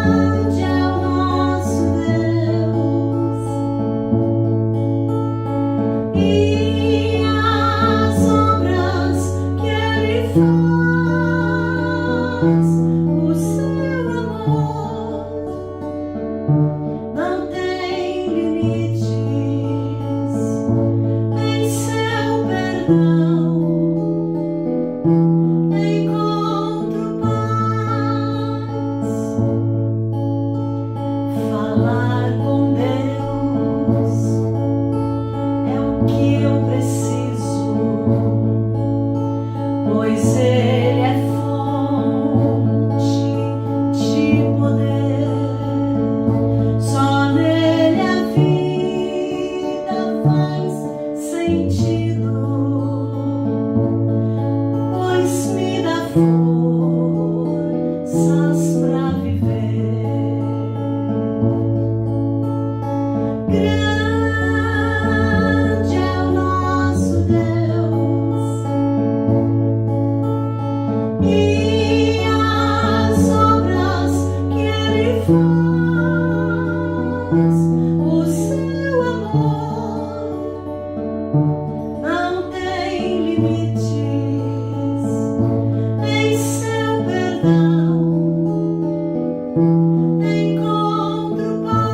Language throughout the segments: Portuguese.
Grande é o nosso Deus, e as obras que Ele faz, o seu amor não tem limites, em seu perdão encontro paz. Falar com Deus é o que eu preciso, pois Ele é fonte de poder. Só nele a vida faz sentido, pois me dá forças pra viver. Grande é o nosso Deus, e as obras que Ele faz, o seu amor não tem limites, em seu perdão encontro paz.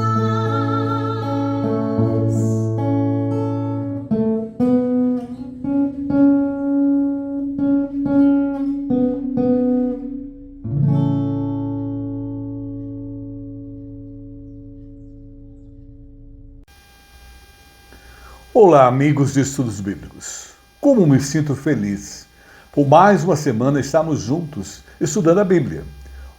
Olá, amigos de Estudos Bíblicos. Como me sinto feliz por mais uma semana estarmos juntos estudando a Bíblia.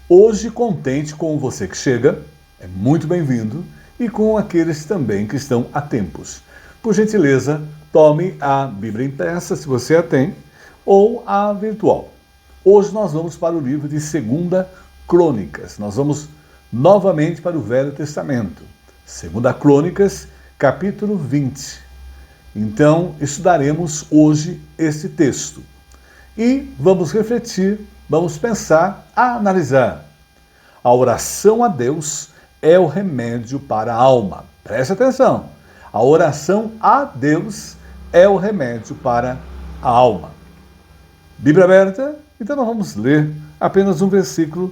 Hoje, contente com você que chega, é muito bem-vindo, e com aqueles também que estão a tempos. Por gentileza, tome a Bíblia impressa, se você a tem, ou a virtual. Hoje nós vamos para o livro de 2 Crônicas. Nós vamos novamente para o Velho Testamento. 2 Crônicas, capítulo 20. Então, estudaremos hoje esse texto. E vamos refletir, vamos pensar, analisar. A oração a Deus é o remédio para a alma. Preste atenção. A oração a Deus é o remédio para a alma. Bíblia aberta? Então nós vamos ler apenas um versículo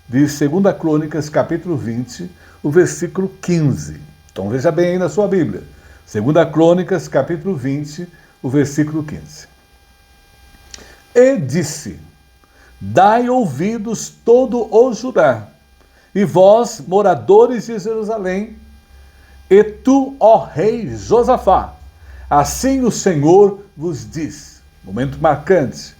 de 2 Crônicas, capítulo 20, o versículo 15. Então veja bem aí na sua Bíblia. 2 Crônicas, capítulo 20, o versículo 15. E disse: Dai ouvidos todo o Judá, e vós, moradores de Jerusalém, e tu, ó rei Josafá, assim o Senhor vos diz. Momento marcante.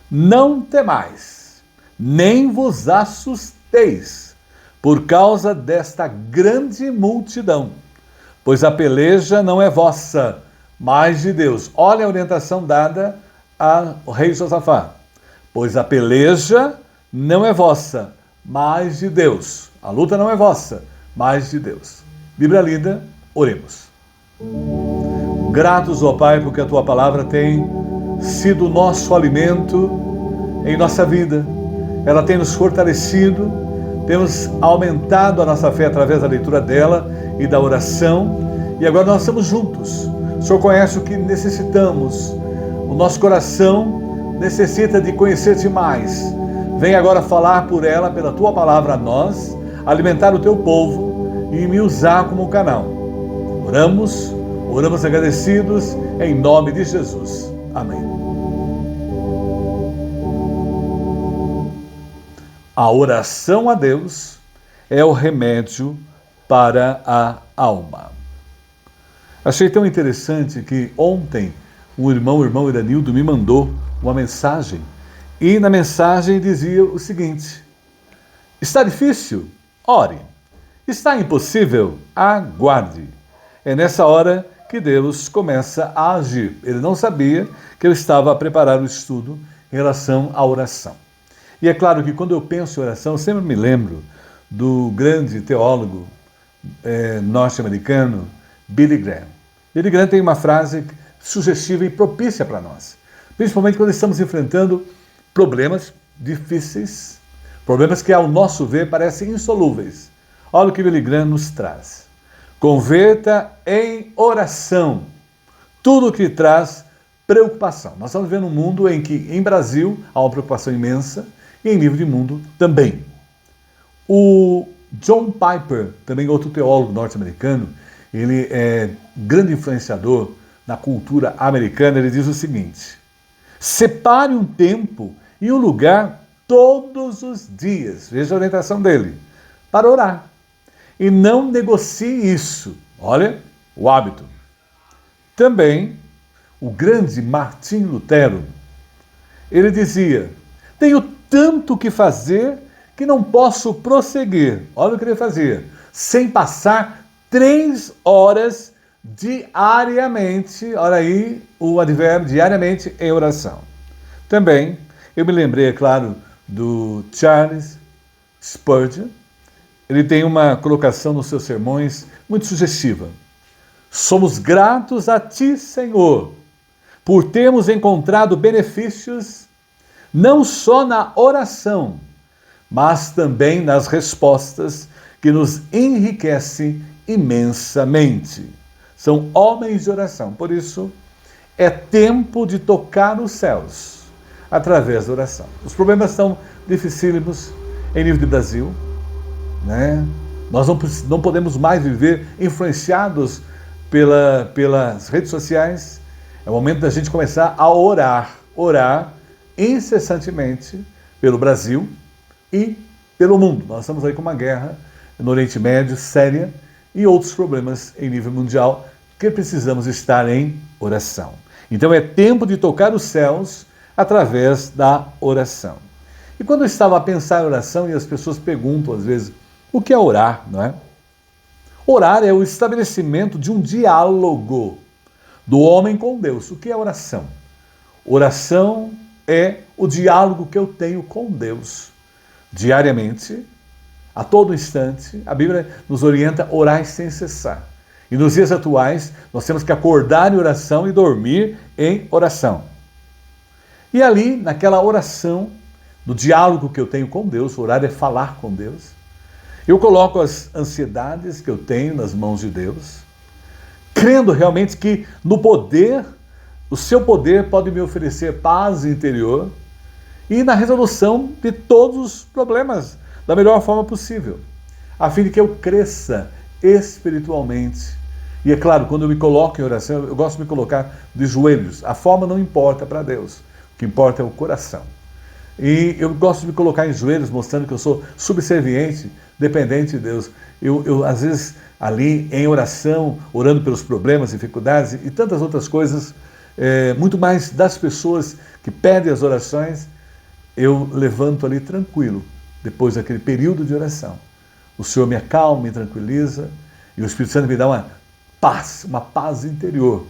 Não temais, nem vos assusteis, por causa desta grande multidão, pois a peleja não é vossa, mas de Deus. Olha a orientação dada ao rei Josafá. Pois a peleja não é vossa, mas de Deus. A luta não é vossa, mas de Deus. Bíblia lida, oremos. Gratos, ó Pai, porque a Tua palavra tem sido nosso alimento em nossa vida. Ela tem nos fortalecido, temos aumentado a nossa fé através da leitura dela e da oração, e agora nós estamos juntos. O Senhor conhece o que necessitamos, o nosso coração necessita de conhecer-te mais. Vem agora falar por ela, pela Tua palavra a nós, alimentar o Teu povo e me usar como canal. Oramos agradecidos, em nome de Jesus. Amém. A oração a Deus é o remédio para a alma. Achei tão interessante que ontem o irmão Iranildo me mandou uma mensagem, e na mensagem dizia o seguinte: está difícil? Ore. Está impossível? Aguarde. É nessa hora que Deus começa a agir. Ele não sabia que eu estava a preparar o estudo em relação à oração. E é claro que quando eu penso em oração, eu sempre me lembro do grande teólogo norte-americano Billy Graham. Billy Graham tem uma frase sugestiva e propícia para nós, principalmente quando estamos enfrentando problemas difíceis, Problemas que, ao nosso ver, parecem insolúveis. Olha o que Billy Graham nos traz. Converta em oração tudo o que traz preocupação. Nós estamos vivendo um mundo em que, em Brasil, há uma preocupação imensa e em nível de mundo também. O John Piper, também outro teólogo norte-americano, ele é grande influenciador na cultura americana, ele diz o seguinte: separe um tempo e um lugar todos os dias, veja a orientação dele, para orar. E não negocie isso. Olha, o hábito. Também, o grande Martim Lutero, ele dizia: tenho tanto que fazer que não posso prosseguir. Olha o que ele fazia. Sem passar 3 horas diariamente, olha aí o advérbio, diariamente em oração. Também, eu me lembrei, é claro, do Charles Spurgeon. Ele tem uma colocação nos seus sermões muito sugestiva. Somos gratos a Ti, Senhor, por termos encontrado benefícios não só na oração, mas também nas respostas que nos enriquecem imensamente. São homens de oração. Por isso, é tempo de tocar os céus através da oração. Os problemas são dificílimos em nível de Brasil, né? Nós não podemos mais viver influenciados pelas redes sociais. É o momento da gente começar a orar incessantemente pelo Brasil e pelo mundo. Nós estamos aí com uma guerra no Oriente Médio séria e outros problemas em nível mundial que precisamos estar em oração. Então é tempo de tocar os céus através da oração. E quando eu estava a pensar em oração, e as pessoas perguntam às vezes, o que é orar, não é? Orar é o estabelecimento de um diálogo do homem com Deus. O que é oração? Oração é o diálogo que eu tenho com Deus diariamente, a todo instante. A Bíblia nos orienta a orar sem cessar. E nos dias atuais, nós temos que acordar em oração e dormir em oração. E ali, naquela oração, no diálogo que eu tenho com Deus, orar é falar com Deus. Eu coloco as ansiedades que eu tenho nas mãos de Deus, crendo realmente que no poder, o seu poder pode me oferecer paz interior e na resolução de todos os problemas da melhor forma possível, a fim de que eu cresça espiritualmente. E é claro, quando eu me coloco em oração, eu gosto de me colocar de joelhos. A forma não importa para Deus, o que importa é o coração. E eu gosto de me colocar em joelhos, mostrando que eu sou subserviente, dependente de Deus. Eu às vezes, ali em oração, orando pelos problemas, dificuldades e tantas outras coisas, muito mais das pessoas que pedem as orações, eu levanto ali tranquilo, depois daquele período de oração. O Senhor me acalma, me tranquiliza, e o Espírito Santo me dá uma paz interior,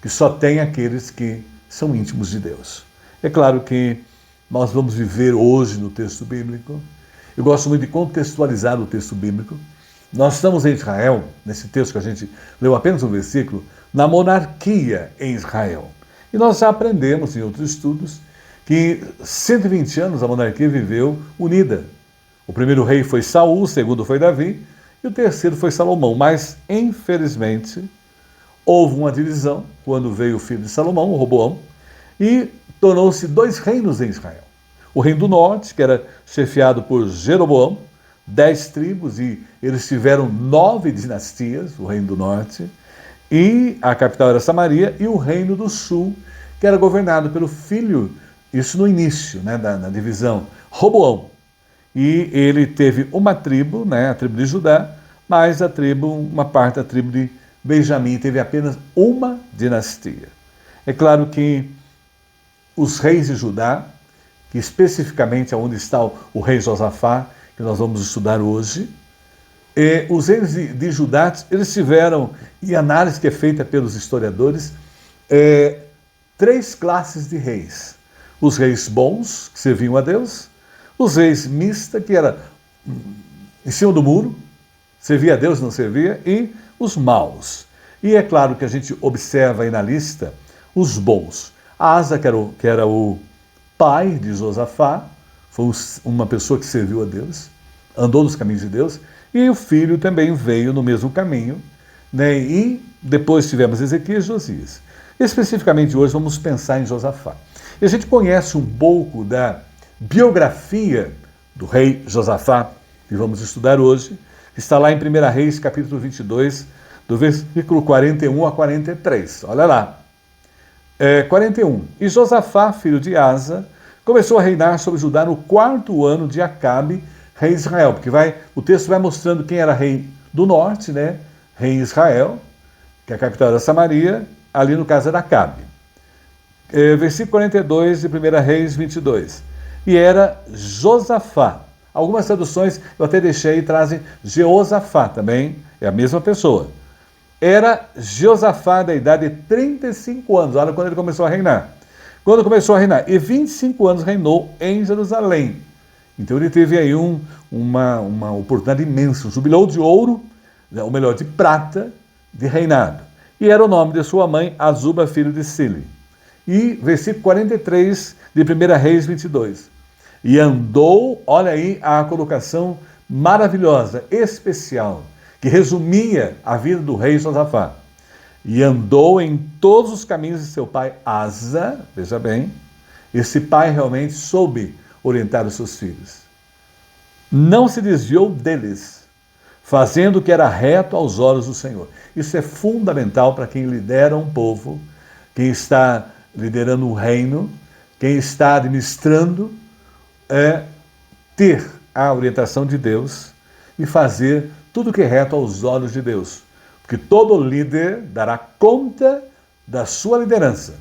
que só tem aqueles que são íntimos de Deus. É claro que nós vamos viver hoje no texto bíblico. Eu gosto muito de contextualizar o texto bíblico. Nós estamos em Israel, nesse texto que a gente leu apenas um versículo, na monarquia em Israel. E nós já aprendemos em outros estudos que 120 anos a monarquia viveu unida. O primeiro rei foi Saul, o segundo foi Davi e o terceiro foi Salomão. Mas, infelizmente, houve uma divisão quando veio o filho de Salomão, o Roboão, e tornou-se 2 reinos em Israel. O reino do norte, que era chefiado por Jeroboão, 10 tribos, e eles tiveram 9 dinastias, o reino do norte, e a capital era Samaria, e o reino do sul, que era governado pelo filho, isso no início, né, da divisão, Roboão. E ele teve uma tribo, né, a tribo de Judá, mas uma parte da tribo de Benjamim teve apenas uma dinastia. É claro que os reis de Judá, que especificamente é onde está o rei Josafá, que nós vamos estudar hoje, os reis de Judá, eles tiveram, e a análise que é feita pelos historiadores, 3 classes de reis. Os reis bons, que serviam a Deus, os reis mista, que era em cima do muro, servia a Deus, não servia, e os maus. E é claro que a gente observa aí na lista os bons. Asa, que era o pai de Josafá, foi uma pessoa que serviu a Deus, andou nos caminhos de Deus, e o filho também veio no mesmo caminho, né? E depois tivemos Ezequias e Josias. Especificamente hoje vamos pensar em Josafá. E a gente conhece um pouco da biografia do rei Josafá, que vamos estudar hoje, que está lá em 1 Reis, capítulo 22, do versículo 41 a 43. Olha lá. 41. E Josafá, filho de Asa, começou a reinar sobre Judá no 4º ano de Acabe, rei de Israel. Porque o texto vai mostrando quem era rei do norte, né? Rei Israel, que é a capital da Samaria, ali no caso era Acabe. Versículo 42 de 1 Reis 22. E era Josafá. Algumas traduções eu até deixei e trazem Jeosafá também, é a mesma pessoa. Era Josafá da idade de 35 anos, olha quando ele começou a reinar. Quando começou a reinar, e 25 anos reinou em Jerusalém. Então ele teve aí uma oportunidade imensa, um jubileu de ouro, ou melhor, de prata, de reinado. E era o nome de sua mãe, Azuba, filho de Sili. E versículo 43 de 1 Reis 22. E andou, olha aí a colocação maravilhosa, especial, que resumia a vida do rei Josafá. E andou em todos os caminhos de seu pai Asa, veja bem, esse pai realmente soube orientar os seus filhos. Não se desviou deles, fazendo o que era reto aos olhos do Senhor. Isso é fundamental para quem lidera um povo, quem está liderando um reino, quem está administrando, ter a orientação de Deus e fazer tudo que é reto aos olhos de Deus. Porque todo líder dará conta da sua liderança.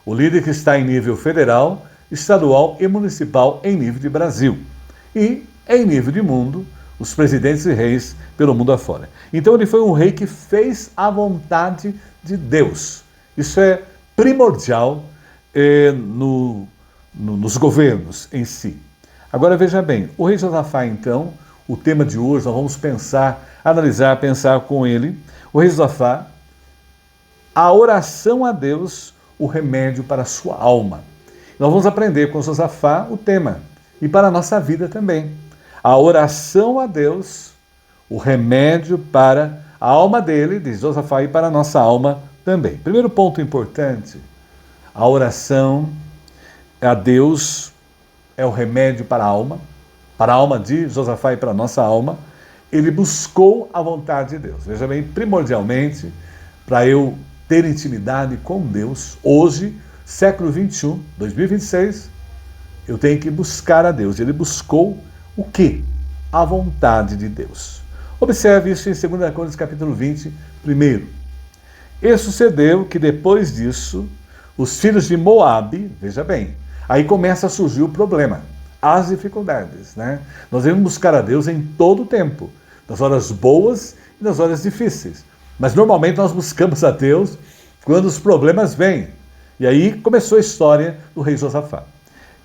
O líder que está em nível federal, estadual e municipal em nível de Brasil. E em nível de mundo, os presidentes e reis pelo mundo afora. Então ele foi um rei que fez a vontade de Deus. Isso é primordial nos governos em si. Agora veja bem, o rei Josafá então, o tema de hoje, nós vamos pensar com ele, o rei Josafá, a oração a Deus, o remédio para a sua alma. Nós vamos aprender com Josafá o tema, e para a nossa vida também. A oração a Deus, o remédio para a alma dele, de Josafá, e para a nossa alma também. Primeiro ponto importante, a oração a Deus é o remédio para a alma de Josafá e para a nossa alma. Ele buscou a vontade de Deus. Veja bem, primordialmente, para eu ter intimidade com Deus, hoje, século 21, 2026, eu tenho que buscar a Deus. Ele buscou o quê? A vontade de Deus. Observe isso em 2 Crônicas, capítulo 20, primeiro. E sucedeu que depois disso, os filhos de Moabe, veja bem, aí começa a surgir o problema, as dificuldades, né? Nós devemos buscar a Deus em todo o tempo, nas horas boas e nas horas difíceis. Mas normalmente nós buscamos a Deus quando os problemas vêm. E aí começou a história do rei Josafá.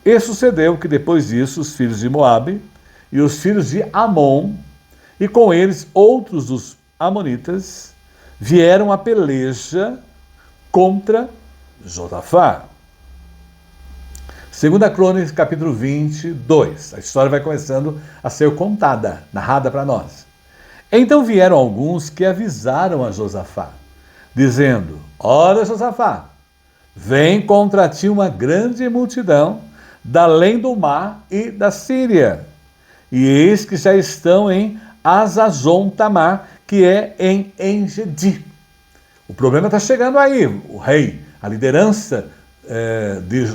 E sucedeu que depois disso, os filhos de Moabe e os filhos de Amon, e com eles outros dos amonitas, vieram a peleja contra Josafá. 2 Crônicas, capítulo 22. A história vai começando a ser contada, narrada para nós. Então vieram alguns que avisaram a Josafá, dizendo: Ora, Josafá, vem contra ti uma grande multidão da além do mar e da Síria. E eis que já estão em Azazon Tamar, que é em Engedi. O problema está chegando aí. O rei, a liderança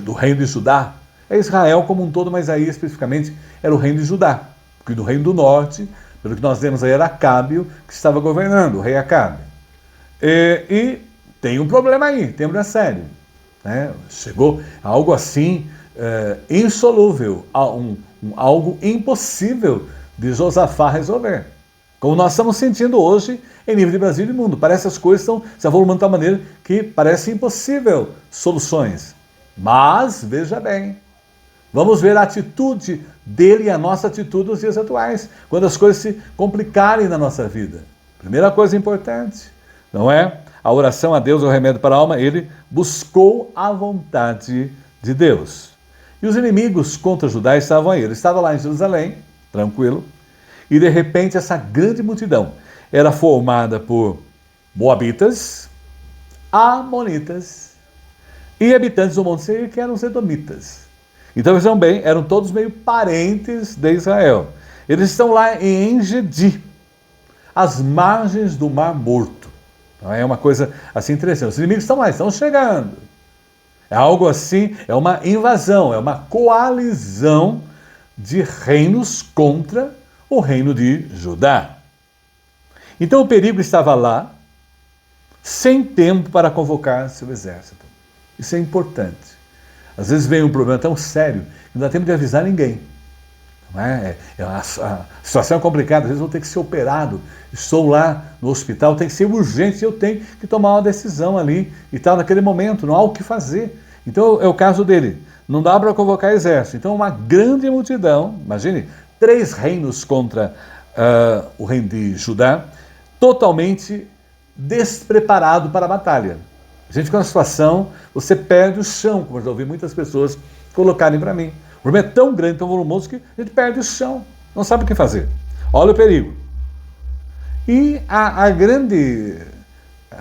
do reino de Judá, é Israel como um todo, mas aí especificamente era o reino de Judá, porque do reino do norte, pelo que nós vemos aí, era Acabe que estava governando, o rei Acabe. E tem um problema aí, tema sério, né? Chegou algo assim insolúvel, algo impossível de Josafá resolver. Como nós estamos sentindo hoje em nível de Brasil e mundo. Parece que as coisas estão se evoluindo de tal maneira que parece impossível soluções. Mas, veja bem, vamos ver a atitude dele e a nossa atitude nos dias atuais, quando as coisas se complicarem na nossa vida. Primeira coisa importante, não é? A oração a Deus é o remédio para a alma. Ele buscou a vontade de Deus. E os inimigos contra Judá estavam aí. Ele estava lá em Jerusalém, tranquilo, e de repente essa grande multidão era formada por moabitas, amonitas e habitantes do Monte Seir, que eram os edomitas. Então, vejam bem, eram todos meio parentes de Israel. Eles estão lá em En-Gedi, às margens do Mar Morto. Então, é uma coisa assim interessante. Os inimigos estão lá, estão chegando. É algo assim, é uma invasão, é uma coalizão de reinos contra o reino de Judá. Então o perigo estava lá, sem tempo para convocar seu exército. Isso é importante. Às vezes vem um problema tão sério que não dá tempo de avisar ninguém. Não é? A situação é complicada, às vezes eu vou ter que ser operado, estou lá no hospital, tem que ser urgente, eu tenho que tomar uma decisão ali e tal, naquele momento, não há o que fazer. Então é o caso dele, não dá para convocar exército. Então uma grande multidão, imagine, 3 reinos contra o reino de Judá, totalmente despreparado para a batalha. A gente fica numa situação, você perde o chão, como eu já ouvi muitas pessoas colocarem para mim. O problema é tão grande, tão volumoso, que a gente perde o chão, não sabe o que fazer. Olha o perigo. E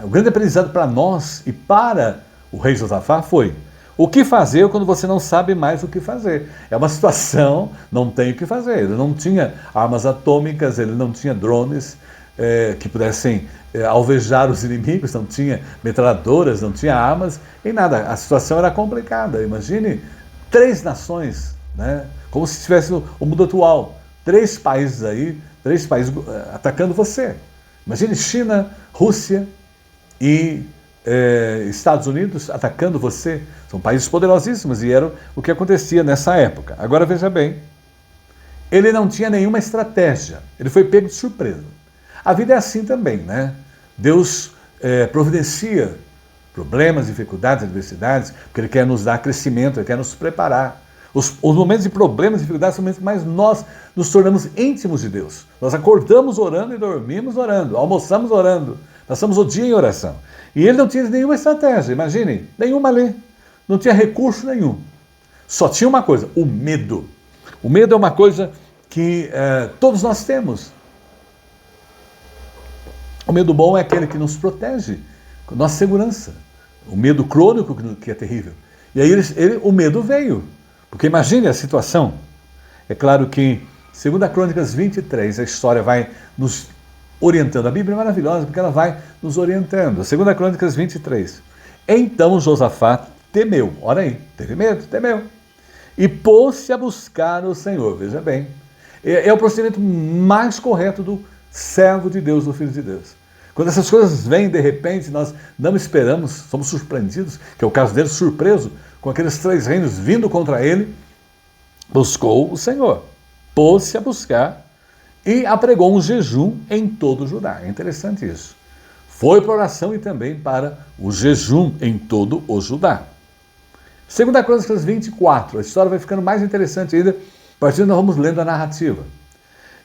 o grande aprendizado para nós e para o rei Josafá foi: o que fazer quando você não sabe mais o que fazer? É uma situação, não tem o que fazer. Ele não tinha armas atômicas, ele não tinha drones que pudessem alvejar os inimigos, não tinha metralhadoras, não tinha armas, nem nada. A situação era complicada. Imagine 3 nações, né? Como se estivesse o mundo atual. 3 países aí, 3 países atacando você. Imagine China, Rússia e Estados Unidos atacando você. São países poderosíssimos e era o que acontecia nessa época. Agora veja bem, ele não tinha nenhuma estratégia, ele foi pego de surpresa. A vida é assim também, né? Deus providencia problemas, dificuldades, adversidades, porque Ele quer nos dar crescimento, Ele quer nos preparar. Os momentos de problemas e dificuldades são momentos que mais nós nos tornamos íntimos de Deus. Nós acordamos orando e dormimos orando, almoçamos orando, passamos o dia em oração. E ele não tinha nenhuma estratégia, imagine, nenhuma ali. Não tinha recurso nenhum. Só tinha uma coisa, o medo. O medo é uma coisa que todos nós temos. O medo bom é aquele que nos protege, nossa segurança. O medo crônico, que é terrível. E aí o medo veio. Porque imagine a situação. É claro que, segundo a Crônicas 23, a história vai nos orientando. A Bíblia é maravilhosa porque ela vai nos orientando. Segundo a Crônicas 23. Então Josafá temeu. Olha aí, teve medo, temeu. E pôs-se a buscar o Senhor. Veja bem. É o procedimento mais correto do servo de Deus, do Filho de Deus. Quando essas coisas vêm de repente, nós não esperamos, somos surpreendidos, que é o caso dele, surpreso, com aqueles 3 reinos vindo contra ele, buscou o Senhor, pôs-se a buscar e apregou um jejum em todo o Judá. É interessante isso. Foi para a oração e também para o jejum em todo o Judá. Segundo a Crônicas 24, a história vai ficando mais interessante ainda, a partir de nós vamos lendo a narrativa.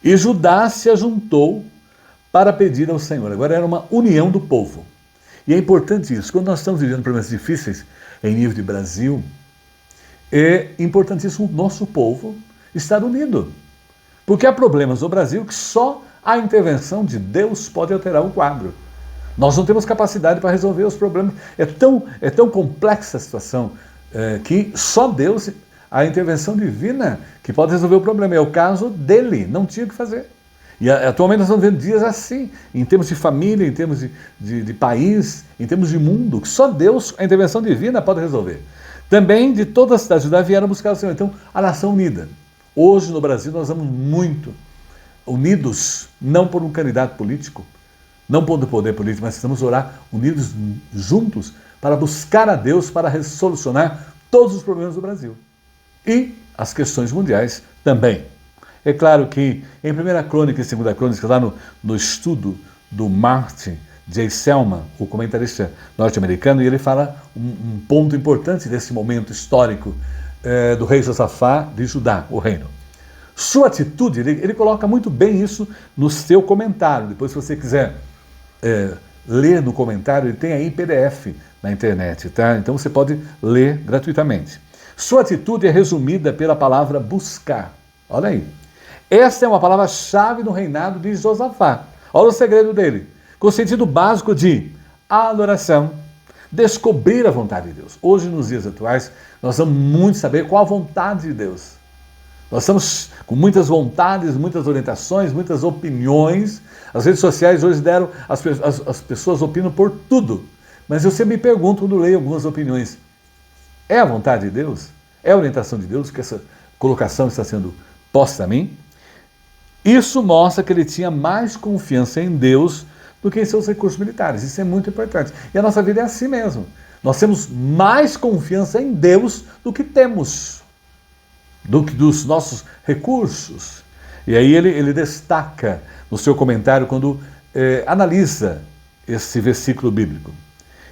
E Judá se ajuntou para pedir ao Senhor. Agora era uma união do povo. E é importante isso. Quando nós estamos vivendo problemas difíceis em nível de Brasil, é importantíssimo o nosso povo estar unido. Porque há problemas no Brasil que só a intervenção de Deus pode alterar o quadro. Nós não temos capacidade para resolver os problemas. É tão complexa a situação que só Deus, a intervenção divina, que pode resolver o problema. É o caso dele, não tinha o que fazer. E atualmente nós estamos vendo dias assim, em termos de família, em termos de país, em termos de mundo, que só Deus, a intervenção divina, pode resolver. Também de toda a cidade de Judá vieram buscar o Senhor. Então, a nação unida. Hoje no Brasil nós estamos muito unidos, não por um candidato político, não por um poder político, mas estamos a orar unidos juntos para buscar a Deus para solucionar todos os problemas do Brasil. E as questões mundiais também. É claro que em 1 Crônica e 2 Crônica, lá no estudo do Martin J. Selman, o comentarista norte-americano, e ele fala um ponto importante desse momento histórico do rei Josafá de Judá, o reino. Sua atitude, ele coloca muito bem isso no seu comentário. Depois, se você quiser ler no comentário, ele tem aí em PDF na internet, tá? Então você pode ler gratuitamente. Sua atitude é resumida pela palavra buscar. Olha aí. Essa é uma palavra-chave no reinado de Josafá. Olha o segredo dele. Com o sentido básico de adoração, descobrir a vontade de Deus. Hoje, nos dias atuais, nós vamos muito saber qual a vontade de Deus. Nós estamos com muitas vontades, muitas orientações, muitas opiniões. As redes sociais hoje deram, as pessoas opinam por tudo. Mas eu sempre me pergunto quando leio algumas opiniões, é a vontade de Deus? É a orientação de Deus que essa colocação está sendo posta a mim? Isso mostra que ele tinha mais confiança em Deus do que em seus recursos militares. Isso é muito importante. E a nossa vida é assim mesmo. Nós temos mais confiança em Deus do que temos, do que dos nossos recursos. E aí ele destaca no seu comentário quando analisa esse versículo bíblico.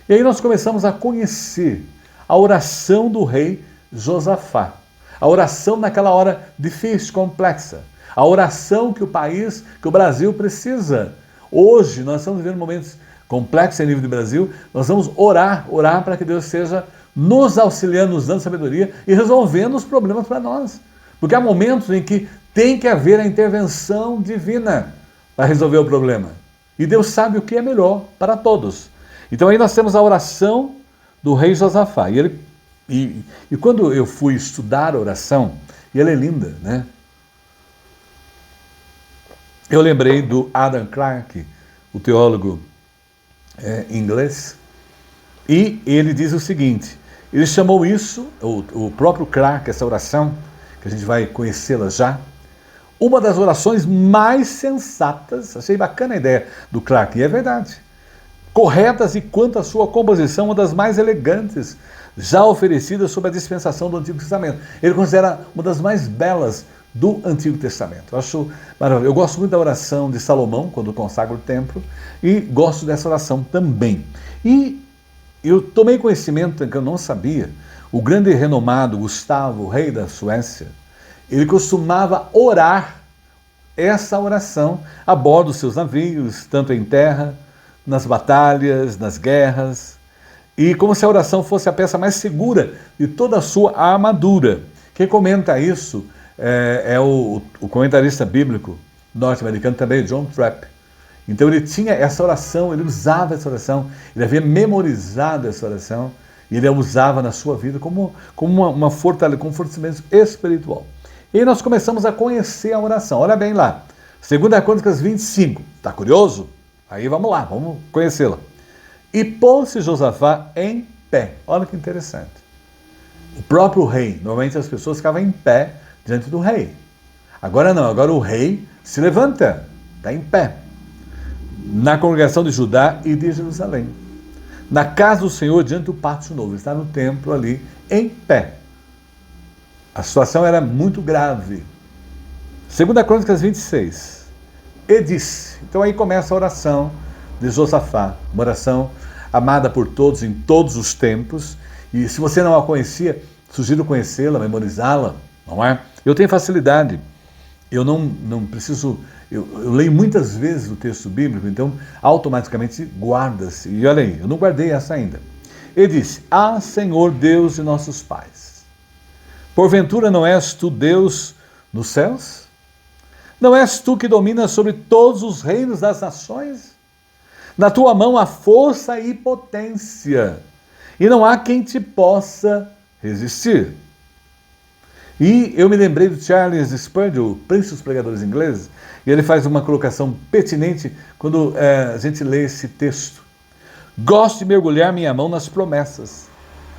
E aí nós começamos a conhecer a oração do rei Josafá. A oração naquela hora difícil, complexa. A oração que o país, que o Brasil precisa. Hoje nós estamos vivendo momentos complexos em nível de Brasil. Nós vamos orar para que Deus esteja nos auxiliando, nos dando sabedoria e resolvendo os problemas para nós. Porque há momentos em que tem que haver a intervenção divina para resolver o problema. E Deus sabe o que é melhor para todos. Então aí nós temos a oração do rei Josafá. E quando eu fui estudar a oração, e ela é linda, né? Eu lembrei do Adam Clarke, o teólogo inglês, e ele diz o seguinte, ele chamou isso, o próprio Clarke, essa oração, que a gente vai conhecê-la já, uma das orações mais sensatas, achei bacana a ideia do Clarke, e é verdade, corretas e quanto à sua composição, uma das mais elegantes, já oferecidas sob a dispensação do Antigo Testamento. Ele considera uma das mais belas do Antigo Testamento. Eu acho maravilhoso. Eu gosto muito da oração de Salomão, quando consagra o templo, e gosto dessa oração também. E eu tomei conhecimento, que eu não sabia, o grande e renomado Gustavo, rei da Suécia, ele costumava orar essa oração a bordo dos seus navios, tanto em terra, nas batalhas, nas guerras, e como se a oração fosse a peça mais segura de toda a sua armadura. Quem comenta isso é o comentarista bíblico norte-americano também, John Trapp. Então ele tinha essa oração, ele usava essa oração, ele havia memorizado essa oração, e ele a usava na sua vida como uma fortaleza, como um fortalecimento espiritual. E aí nós começamos a conhecer a oração. Olha bem lá, 2 Crônicas 25. Está curioso? Aí vamos lá, vamos conhecê-la. E pôs-se Josafá em pé. Olha que interessante. O próprio rei, normalmente as pessoas ficavam em pé diante do rei. Agora não, agora o rei se levanta, está em pé. Na congregação de Judá e de Jerusalém. Na casa do Senhor, diante do pátio novo. Ele está no templo ali, em pé. A situação era muito grave. 2 Crônicas 26. E disse. Então aí começa a oração de Josafá. Uma oração amada por todos, em todos os tempos. E se você não a conhecia, sugiro conhecê-la, memorizá-la, não é? Eu tenho facilidade. Eu não preciso... Eu leio muitas vezes o texto bíblico, então automaticamente guarda-se. E olha aí, eu não guardei essa ainda. Ele disse, Senhor Deus de nossos pais, porventura não és tu Deus nos céus? Não és tu que dominas sobre todos os reinos das nações? Na tua mão há força e potência, e não há quem te possa resistir. E eu me lembrei do Charles Spurgeon, o príncipe dos pregadores ingleses, e ele faz uma colocação pertinente quando a gente lê esse texto. Gosto de mergulhar minha mão nas promessas,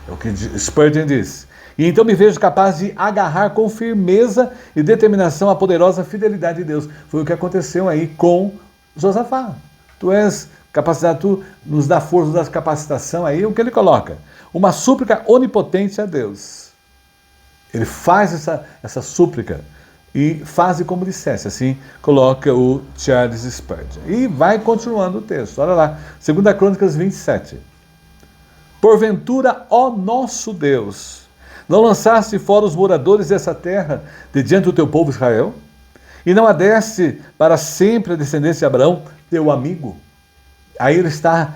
é o que Spurgeon diz. E então me vejo capaz de agarrar com firmeza e determinação a poderosa fidelidade de Deus. Foi o que aconteceu aí com Josafá. Tu és capacitado, tu nos dá força, nos dá capacitação, aí o que ele coloca? Uma súplica onipotente a Deus. Ele faz essa súplica e faz como dissesse, assim coloca o Charles Spurgeon. E vai continuando o texto, olha lá, 2 Crônicas 27. Porventura, ó nosso Deus, não lançaste fora os moradores dessa terra de diante do teu povo Israel? E não adeste para sempre a descendência de Abraão, teu amigo? Aí ele está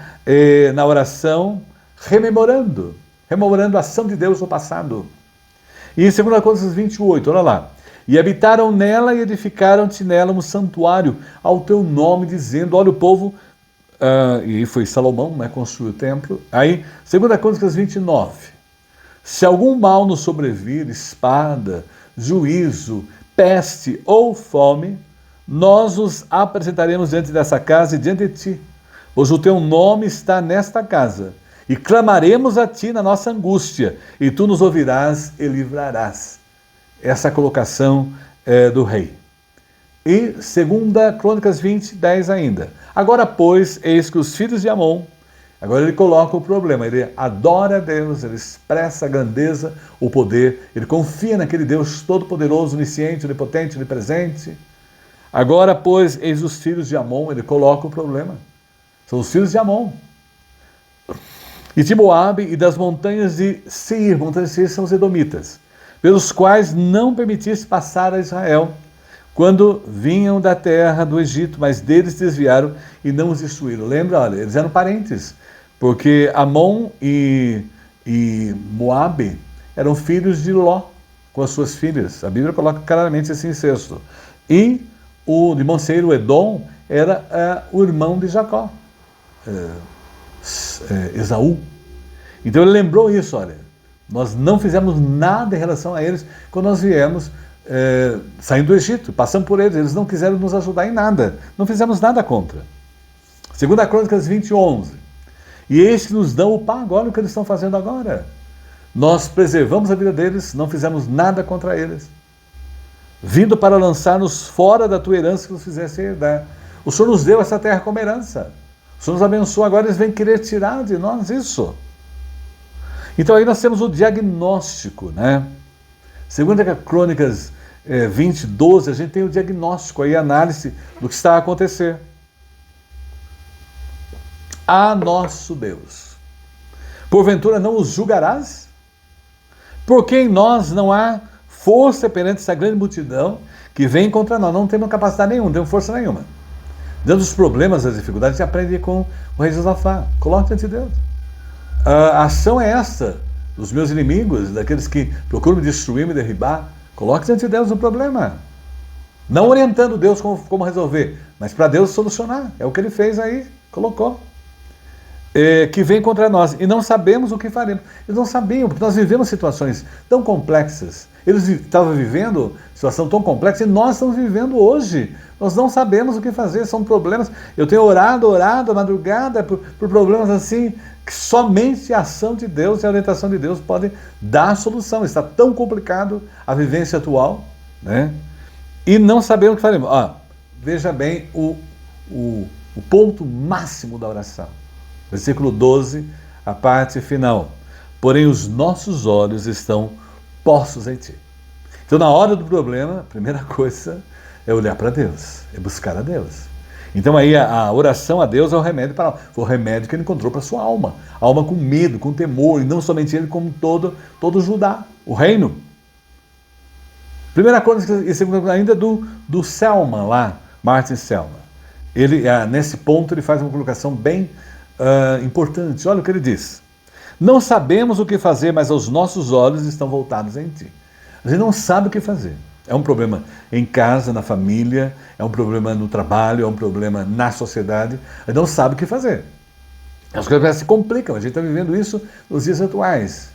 na oração rememorando a ação de Deus no passado. E em 2 Crônicas 28, olha lá. E habitaram nela e edificaram-te nela um santuário ao teu nome, dizendo, olha o povo, e foi Salomão, né, construiu o templo. Aí, 2 Crônicas 29. Se algum mal nos sobrevir, espada, juízo, peste ou fome, nós nos apresentaremos diante dessa casa e diante de ti, pois o teu nome está nesta casa, e clamaremos a ti na nossa angústia, e tu nos ouvirás e livrarás. Essa colocação do rei. E 2 Crônicas 20, 10 ainda. Agora, pois, eis que os filhos de Amon, agora ele coloca o problema, ele adora a Deus, ele expressa a grandeza, o poder, ele confia naquele Deus todo-poderoso, onisciente, onipotente, onipresente. Agora, pois, eis os filhos de Amon, ele coloca o problema. São os filhos de Amon. E de Moabe e das montanhas de Seir, montanhas de Seir são os edomitas, pelos quais não permitiste passar a Israel, quando vinham da terra do Egito, mas deles desviaram e não os destruíram. Lembra, olha, eles eram parentes, porque Amon e Moabe eram filhos de Ló, com as suas filhas. A Bíblia coloca claramente esse incesto. E o de Monseiro, Edom, era o irmão de Jacó, Esaú. Então ele lembrou isso, olha, nós não fizemos nada em relação a eles quando nós viemos saindo do Egito, passamos por eles não quiseram nos ajudar em nada, não fizemos nada contra. 2 Crônicas 20, 11. E eis que nos dão o pago, olha o que eles estão fazendo agora. Nós preservamos a vida deles, não fizemos nada contra eles, vindo para lançar-nos fora da tua herança que nos fizesse herdar. O Senhor nos deu essa terra como herança, o Senhor nos abençoou, agora eles vêm querer tirar de nós isso. Então aí nós temos o diagnóstico, né? 2 Crônicas 20, 12, a gente tem o diagnóstico aí, a análise do que está a acontecer. A nosso Deus, porventura não os julgarás? Porque em nós não há força perante essa grande multidão que vem contra nós. Não temos capacidade nenhuma, não temos força nenhuma. Diante dos problemas, das dificuldades, a gente aprende com o rei Josafá. Coloque diante de Deus. A ação é essa, dos meus inimigos, daqueles que procuram me destruir, me derribar. Coloque diante de Deus o problema. Não orientando Deus como resolver, mas para Deus solucionar. É o que ele fez aí, colocou. Que vem contra nós, e não sabemos o que faremos. Eles não sabiam, porque nós vivemos situações tão complexas. Eles estavam vivendo situação tão complexa, e nós estamos vivendo hoje. Nós não sabemos o que fazer, são problemas. Eu tenho orado a madrugada por problemas assim, que somente a ação de Deus e a orientação de Deus podem dar a solução. Está tão complicado a vivência atual, né? E não sabemos o que faremos. Veja bem o ponto máximo da oração. Versículo 12, a parte final. Porém, os nossos olhos estão postos em ti. Então, na hora do problema, a primeira coisa é olhar para Deus, é buscar a Deus. Então, aí a oração a Deus é o remédio para a alma. Foi o remédio que ele encontrou para a sua alma. A alma com medo, com temor, e não somente ele, como todo Judá, o reino. Primeira coisa, e segunda ainda do Selman lá, Martin Selman. Ele, nesse ponto, ele faz uma colocação bem importante. Olha o que ele diz. Não sabemos o que fazer, mas os nossos olhos estão voltados em ti. A gente não sabe o que fazer. É um problema em casa, na família, é um problema no trabalho, é um problema na sociedade. A gente não sabe o que fazer. As coisas se complicam, a gente está vivendo isso nos dias atuais.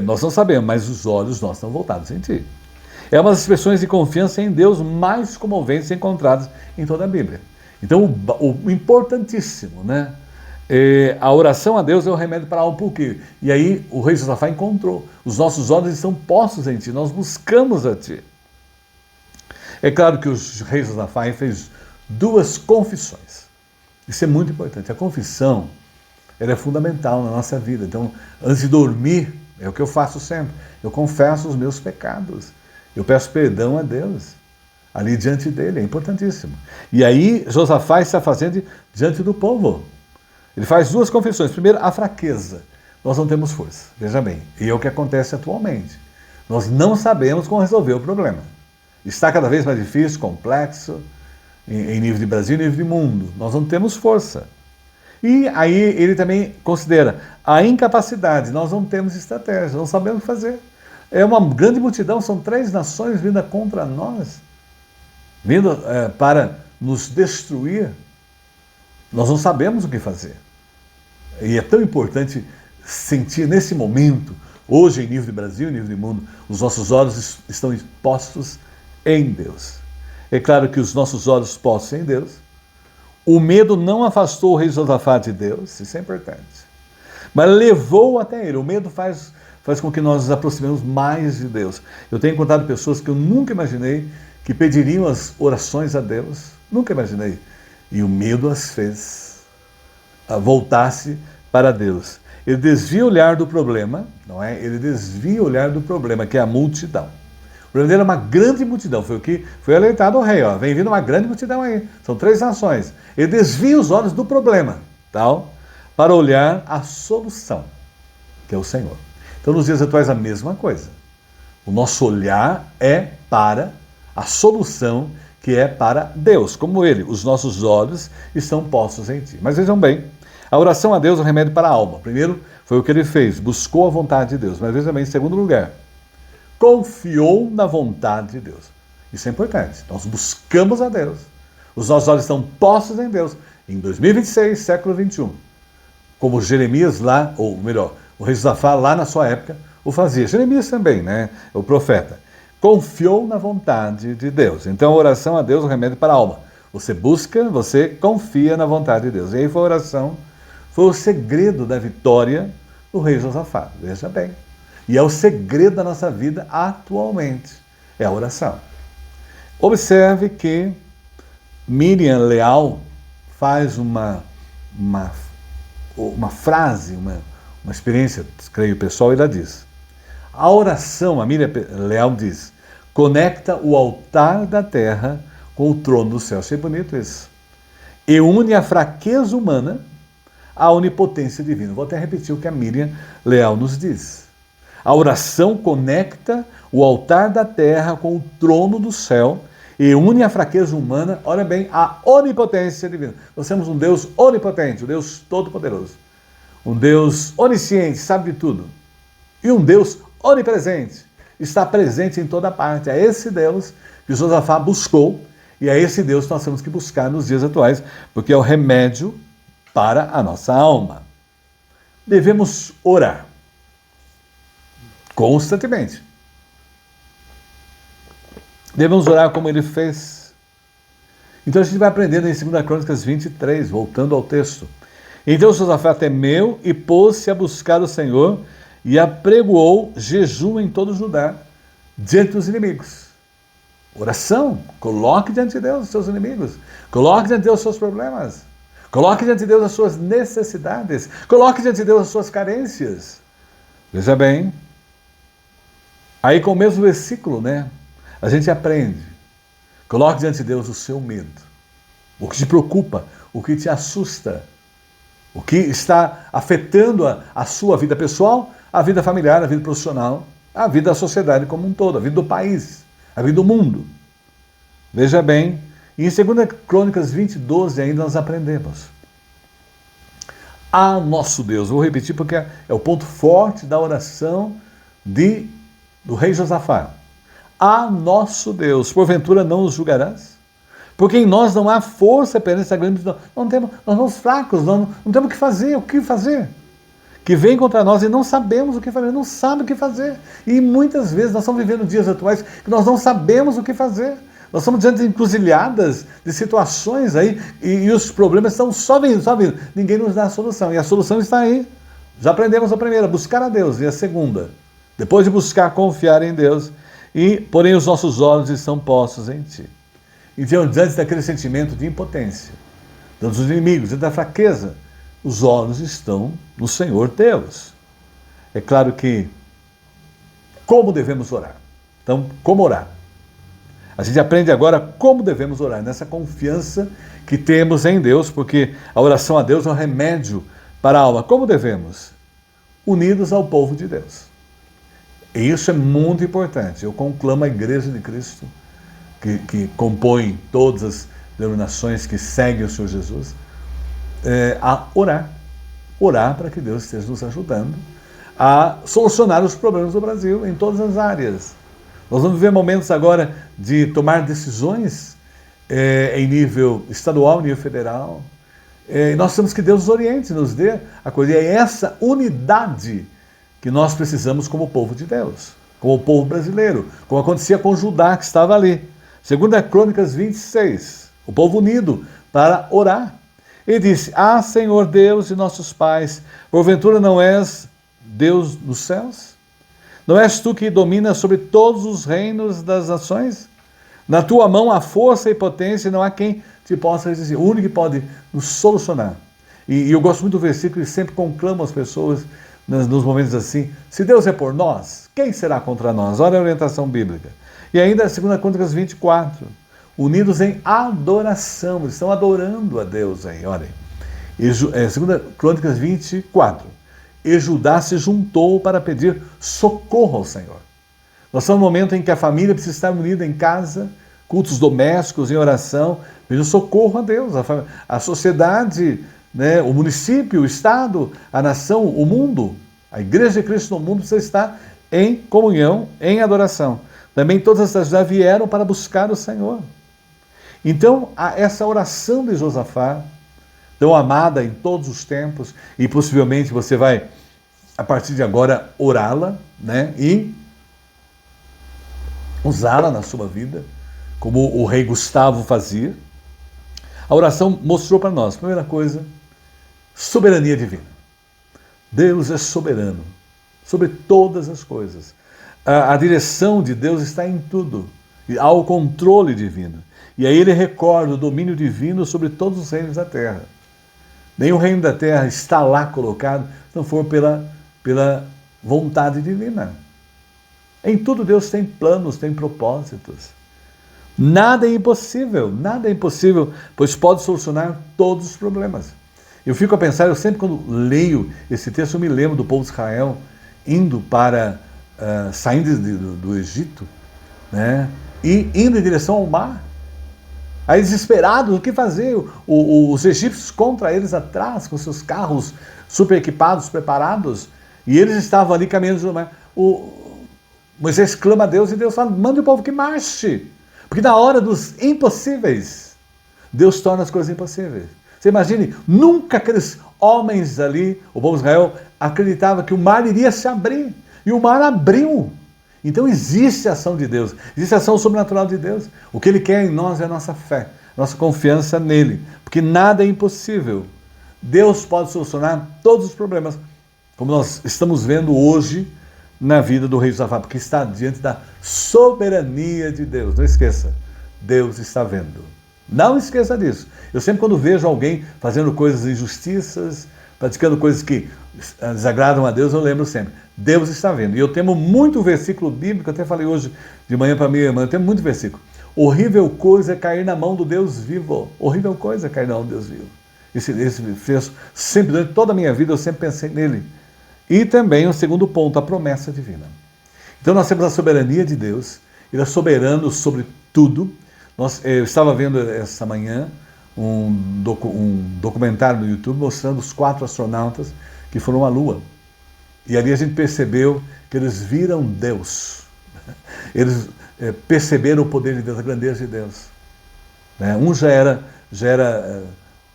Nós não sabemos, mas os olhos nossos estão voltados em ti. É uma das expressões de confiança em Deus mais comoventes encontradas em toda a Bíblia. Então, o importantíssimo, né? A oração a Deus é o remédio para a alma. Por quê? E aí o rei Josafá encontrou. Os nossos olhos estão postos em ti, nós buscamos a ti. É claro que o rei Josafá fez 2 confissões. Isso é muito importante. A confissão, ela é fundamental na nossa vida. Então, antes de dormir, é o que eu faço sempre. Eu confesso os meus pecados. Eu peço perdão a Deus. Ali diante dele, é importantíssimo. E aí, Josafá está fazendo diante do povo. Ele faz 2 confissões. Primeiro, a fraqueza. Nós não temos força. Veja bem, e é o que acontece atualmente. Nós não sabemos como resolver o problema. Está cada vez mais difícil, complexo, em nível de Brasil e nível de mundo. Nós não temos força. E aí ele também considera a incapacidade. Nós não temos estratégia, não sabemos o que fazer. É uma grande multidão, são 3 nações vindo contra nós, vindo para nos destruir. Nós não sabemos o que fazer. E é tão importante sentir nesse momento, hoje em nível de Brasil, em nível de mundo, os nossos olhos estão postos em Deus. É claro que os nossos olhos postos em Deus, o medo não afastou o rei Josafá de Deus, isso é importante, mas levou até ele. O medo faz com que nós nos aproximemos mais de Deus. Eu tenho encontrado pessoas que eu nunca imaginei que pediriam as orações a Deus, nunca imaginei, e o medo as fez voltar-se para Deus. Ele desvia o olhar do problema, não é? Ele desvia o olhar do problema, que é a multidão. O problema dele é uma grande multidão, foi o que foi alertado ao rei, ó. Vem vindo uma grande multidão aí, são 3 nações. Ele desvia os olhos do problema, tal, para olhar a solução, que é o Senhor. Então, nos dias atuais, a mesma coisa. O nosso olhar é para a solução, que é para Deus, como Ele. Os nossos olhos estão postos em Ti. Mas vejam bem, a oração a Deus é o remédio para a alma. Primeiro, foi o que ele fez, buscou a vontade de Deus. Mas vejam bem, em segundo lugar, confiou na vontade de Deus. Isso é importante. Nós buscamos a Deus. Os nossos olhos estão postos em Deus. Em 2026, século 21. Como Jeremias lá, ou melhor, o rei Josafá lá na sua época o fazia. Jeremias também, né? O profeta. Confiou na vontade de Deus. Então a oração a Deus é o remédio para a alma. Você busca, você confia na vontade de Deus. E aí foi a oração, foi o segredo da vitória do rei Josafá. Veja bem. E é o segredo da nossa vida atualmente. É a oração. Observe que Miriam Leal faz uma frase, uma experiência, creio pessoal, e ela diz: a oração, a Miriam Leal diz, conecta o altar da terra com o trono do céu. Achei bonito isso. E une a fraqueza humana à onipotência divina. Vou até repetir o que a Miriam Leal nos diz. A oração conecta o altar da terra com o trono do céu e une a fraqueza humana, olha bem, à onipotência divina. Nós temos um Deus onipotente, um Deus todo-poderoso, um Deus onisciente, sabe de tudo, e um Deus onipresente, está presente em toda parte. É esse Deus que Josafá buscou, e é esse Deus que nós temos que buscar nos dias atuais, porque é o remédio para a nossa alma. Devemos orar constantemente. Devemos orar como ele fez. Então a gente vai aprendendo em 2 Crônicas 23, voltando ao texto. Então Josafá temeu e pôs-se a buscar o Senhor e apregoou jejum em todo Judá, diante dos inimigos. Oração, coloque diante de Deus os seus inimigos, coloque diante de Deus os seus problemas, coloque diante de Deus as suas necessidades, coloque diante de Deus as suas carências. Veja bem, aí com o mesmo versículo, né, a gente aprende. Coloque diante de Deus o seu medo, o que te preocupa, o que te assusta, o que está afetando a sua vida pessoal, a vida familiar, a vida profissional, a vida da sociedade como um todo, a vida do país, a vida do mundo. Veja bem, e em 2 Crônicas 20, 12 ainda nós aprendemos. Ah, nosso Deus, vou repetir porque é o ponto forte da oração do rei Josafá. Ah, nosso Deus, porventura não nos julgarás? Porque em nós não há força perante essa grande multidão. Nós somos fracos, não temos o que fazer. Que vem contra nós e não sabemos o que fazer, não sabe o que fazer. E muitas vezes nós estamos vivendo dias atuais que nós não sabemos o que fazer. Nós estamos diante de encruzilhadas, de situações aí, e os problemas estão só vindo. Ninguém nos dá a solução. E a solução está aí. Já aprendemos a primeira, buscar a Deus. E a segunda, depois de buscar, confiar em Deus. E, porém, os nossos olhos estão postos em Ti. Então, diante daquele sentimento de impotência, dos inimigos, diante da fraqueza, os olhos estão no Senhor Deus. É claro que, como devemos orar? Então, como orar? A gente aprende agora como devemos orar, nessa confiança que temos em Deus, porque a oração a Deus é um remédio para a alma. Como devemos? Unidos ao povo de Deus. E isso é muito importante. Eu conclamo a Igreja de Cristo, que compõe todas as denominações que seguem o Senhor Jesus, a orar. Orar para que Deus esteja nos ajudando a solucionar os problemas do Brasil em todas as áreas. Nós vamos viver momentos agora de tomar decisões em nível estadual, nível federal. E nós temos que Deus nos oriente, nos dê a coisa. E é essa unidade que nós precisamos como povo de Deus, como o povo brasileiro, como acontecia com Judá, que estava ali. 2 Crônicas 26, o povo unido para orar. Ele disse: Ah, Senhor Deus de nossos pais, porventura não és Deus dos céus? Não és tu que dominas sobre todos os reinos das nações? Na tua mão há força e potência, e não há quem te possa resistir. O único que pode nos solucionar. E eu gosto muito do versículo e sempre conclamo as pessoas nos momentos assim: se Deus é por nós, quem será contra nós? Olha a orientação bíblica. E ainda 2 Crônicas 24, unidos em adoração, eles estão adorando a Deus aí, olhem. 2 Crônicas 24, e Judá se juntou para pedir socorro ao Senhor. Nós estamos num momento em que a família precisa estar unida em casa, cultos domésticos, em oração, pedindo socorro a Deus. A sociedade, né, o município, o Estado, a nação, o mundo, a Igreja de Cristo no mundo precisa estar em comunhão, em adoração. Também todas as cidades já vieram para buscar o Senhor. Então, essa oração de Josafá, tão amada em todos os tempos, e possivelmente você vai, a partir de agora, orá-la, né, e usá-la na sua vida, como o rei Gustavo fazia. A oração mostrou para nós, primeira coisa, soberania divina. Deus é soberano sobre todas as coisas. A direção de Deus está em tudo, há o controle divino. E aí ele recorda o domínio divino sobre todos os reinos da terra. Nenhum reino da terra está lá colocado, se não for pela vontade divina. Em tudo Deus tem planos, tem propósitos. Nada é impossível, pois pode solucionar todos os problemas. Eu fico a pensar, eu sempre quando leio esse texto, eu me lembro do povo de Israel indo para, saindo do Egito, né, e indo em direção ao mar. Aí desesperados, o que fazer? Os egípcios contra eles atrás, com seus carros super equipados, preparados, e eles estavam ali caminhando no mar. Moisés clama a Deus e Deus fala: manda o povo que marche. Porque na hora dos impossíveis, Deus torna as coisas impossíveis. Você imagine, nunca aqueles homens ali, o povo de Israel, acreditava que o mar iria se abrir. E o mar abriu. Então existe a ação de Deus, existe a ação sobrenatural de Deus. O que Ele quer em nós é a nossa fé, nossa confiança nele. Porque nada é impossível. Deus pode solucionar todos os problemas, como nós estamos vendo hoje na vida do rei Josafá, porque está diante da soberania de Deus. Não esqueça, Deus está vendo. Não esqueça disso. Eu sempre quando vejo alguém fazendo coisas injustiças, praticando coisas que desagradam a Deus, eu lembro sempre, Deus está vendo. E eu temo muito versículo bíblico, até falei hoje de manhã para minha irmã, eu temo muito versículo. Horrível coisa é cair na mão do Deus vivo. Horrível coisa é cair na mão do Deus vivo. Esse fez sempre, durante toda a minha vida, eu sempre pensei nele. E também o segundo ponto, a promessa divina. Então nós temos a soberania de Deus, Ele é soberano sobre tudo. Eu estava vendo essa manhã um documentário no YouTube mostrando os 4 astronautas que foram à Lua. E ali a gente percebeu que eles viram Deus. Eles perceberam o poder de Deus, a grandeza de Deus. Um já era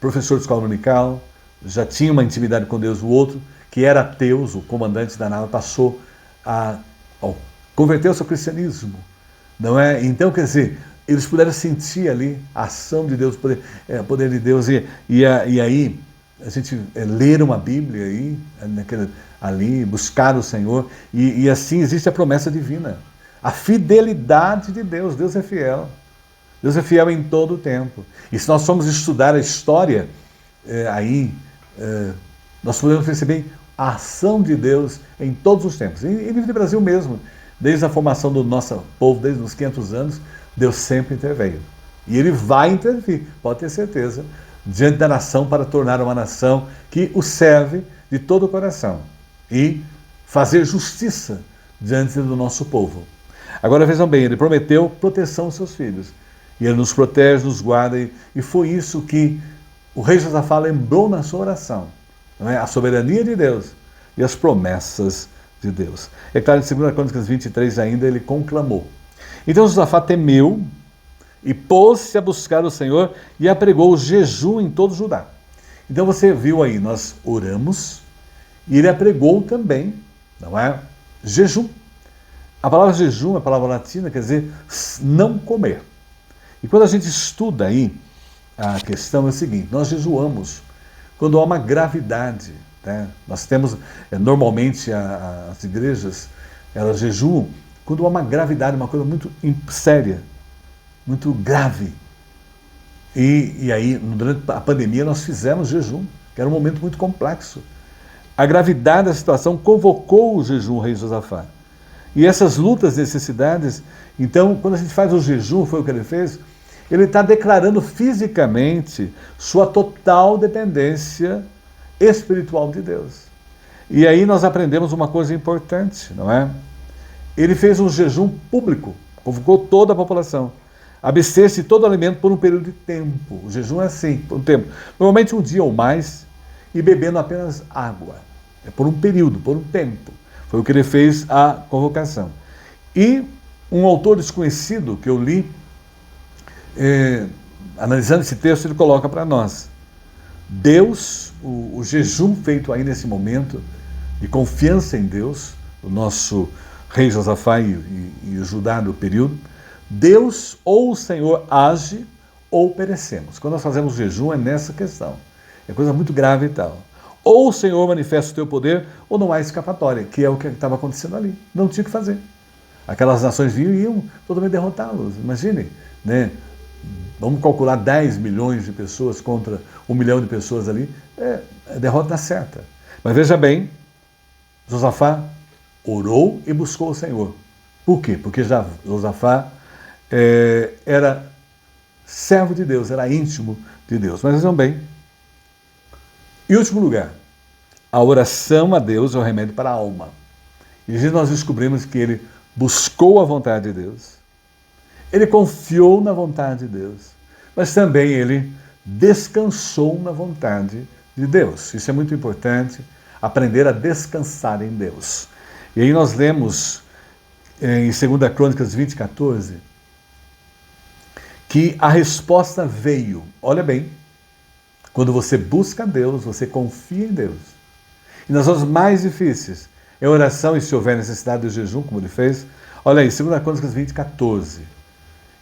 professor de escola dominical, já tinha uma intimidade com Deus. O outro, que era ateu, o comandante da nave, passou a converter-se ao cristianismo. Não é? Então, quer dizer, eles puderam sentir ali a ação de Deus, o poder de Deus. E aí, a gente ler uma Bíblia aí, ali, buscar o Senhor, e assim existe a promessa divina. A fidelidade de Deus. Deus é fiel. Deus é fiel em todo o tempo. E se nós formos estudar a história, nós podemos perceber a ação de Deus em todos os tempos. E no Brasil mesmo, desde a formação do nosso povo, desde os 500 anos, Deus sempre interveio. E Ele vai intervir, pode ter certeza, diante da nação para tornar uma nação que o serve de todo o coração e fazer justiça diante do nosso povo. Agora vejam bem, Ele prometeu proteção aos seus filhos. E Ele nos protege, nos guarda, e foi isso que o rei Josafá lembrou na sua oração. Não é? A soberania de Deus, e as promessas de Deus. É claro, em 2 Crônicas 23 ainda ele conclamou. Então Josafá temeu e pôs-se a buscar o Senhor e apregou o jejum em todo Judá. Então você viu aí, nós oramos e ele apregou também, não é? Jejum. A palavra jejum é a palavra latina, quer dizer não comer. E quando a gente estuda aí, a questão é o seguinte, nós jejuamos quando há uma gravidade. Né? Nós temos, normalmente as igrejas, elas jejuam quando há uma gravidade, uma coisa muito séria, muito grave. E aí, durante a pandemia, nós fizemos jejum, que era um momento muito complexo. A gravidade da situação convocou o jejum, o rei Josafá. E essas lutas, necessidades, então, quando a gente faz o jejum, foi o que ele fez, ele está declarando fisicamente sua total dependência espiritual de Deus. E aí nós aprendemos uma coisa importante, não é? Ele fez um jejum público, convocou toda a população. Abster-se de todo alimento por um período de tempo. O jejum é assim, por um tempo. Normalmente um dia ou mais, e bebendo apenas água. É por um período, por um tempo. Foi o que ele fez a convocação. E um autor desconhecido que eu li, analisando esse texto, ele coloca para nós. Deus, o jejum feito aí nesse momento de confiança em Deus, o nosso rei Josafá e o Judá do período, Deus ou o Senhor age ou perecemos. Quando nós fazemos jejum é nessa questão. É coisa muito grave e tal. Ou o Senhor manifesta o teu poder ou não há escapatória, que é o que estava acontecendo ali. Não tinha o que fazer. Aquelas nações vinham e iam totalmente derrotá-los. Imagine, né? Vamos calcular 10 milhões de pessoas contra 1 milhão de pessoas ali. É derrota certa. Mas veja bem, Josafá orou e buscou o Senhor. Por quê? Porque Josafá era servo de Deus, era íntimo de Deus. Mas vejam bem. Em último lugar, a oração a Deus é o remédio para a alma. E nós descobrimos que ele buscou a vontade de Deus, ele confiou na vontade de Deus, mas também ele descansou na vontade de Deus. Isso é muito importante, aprender a descansar em Deus. E aí nós lemos em 2 Crônicas 20:14 que a resposta veio. Olha bem, quando você busca Deus, você confia em Deus. E nas horas mais difíceis, é oração e se houver necessidade de jejum, como ele fez. Olha aí, 2 Crônicas 20:14.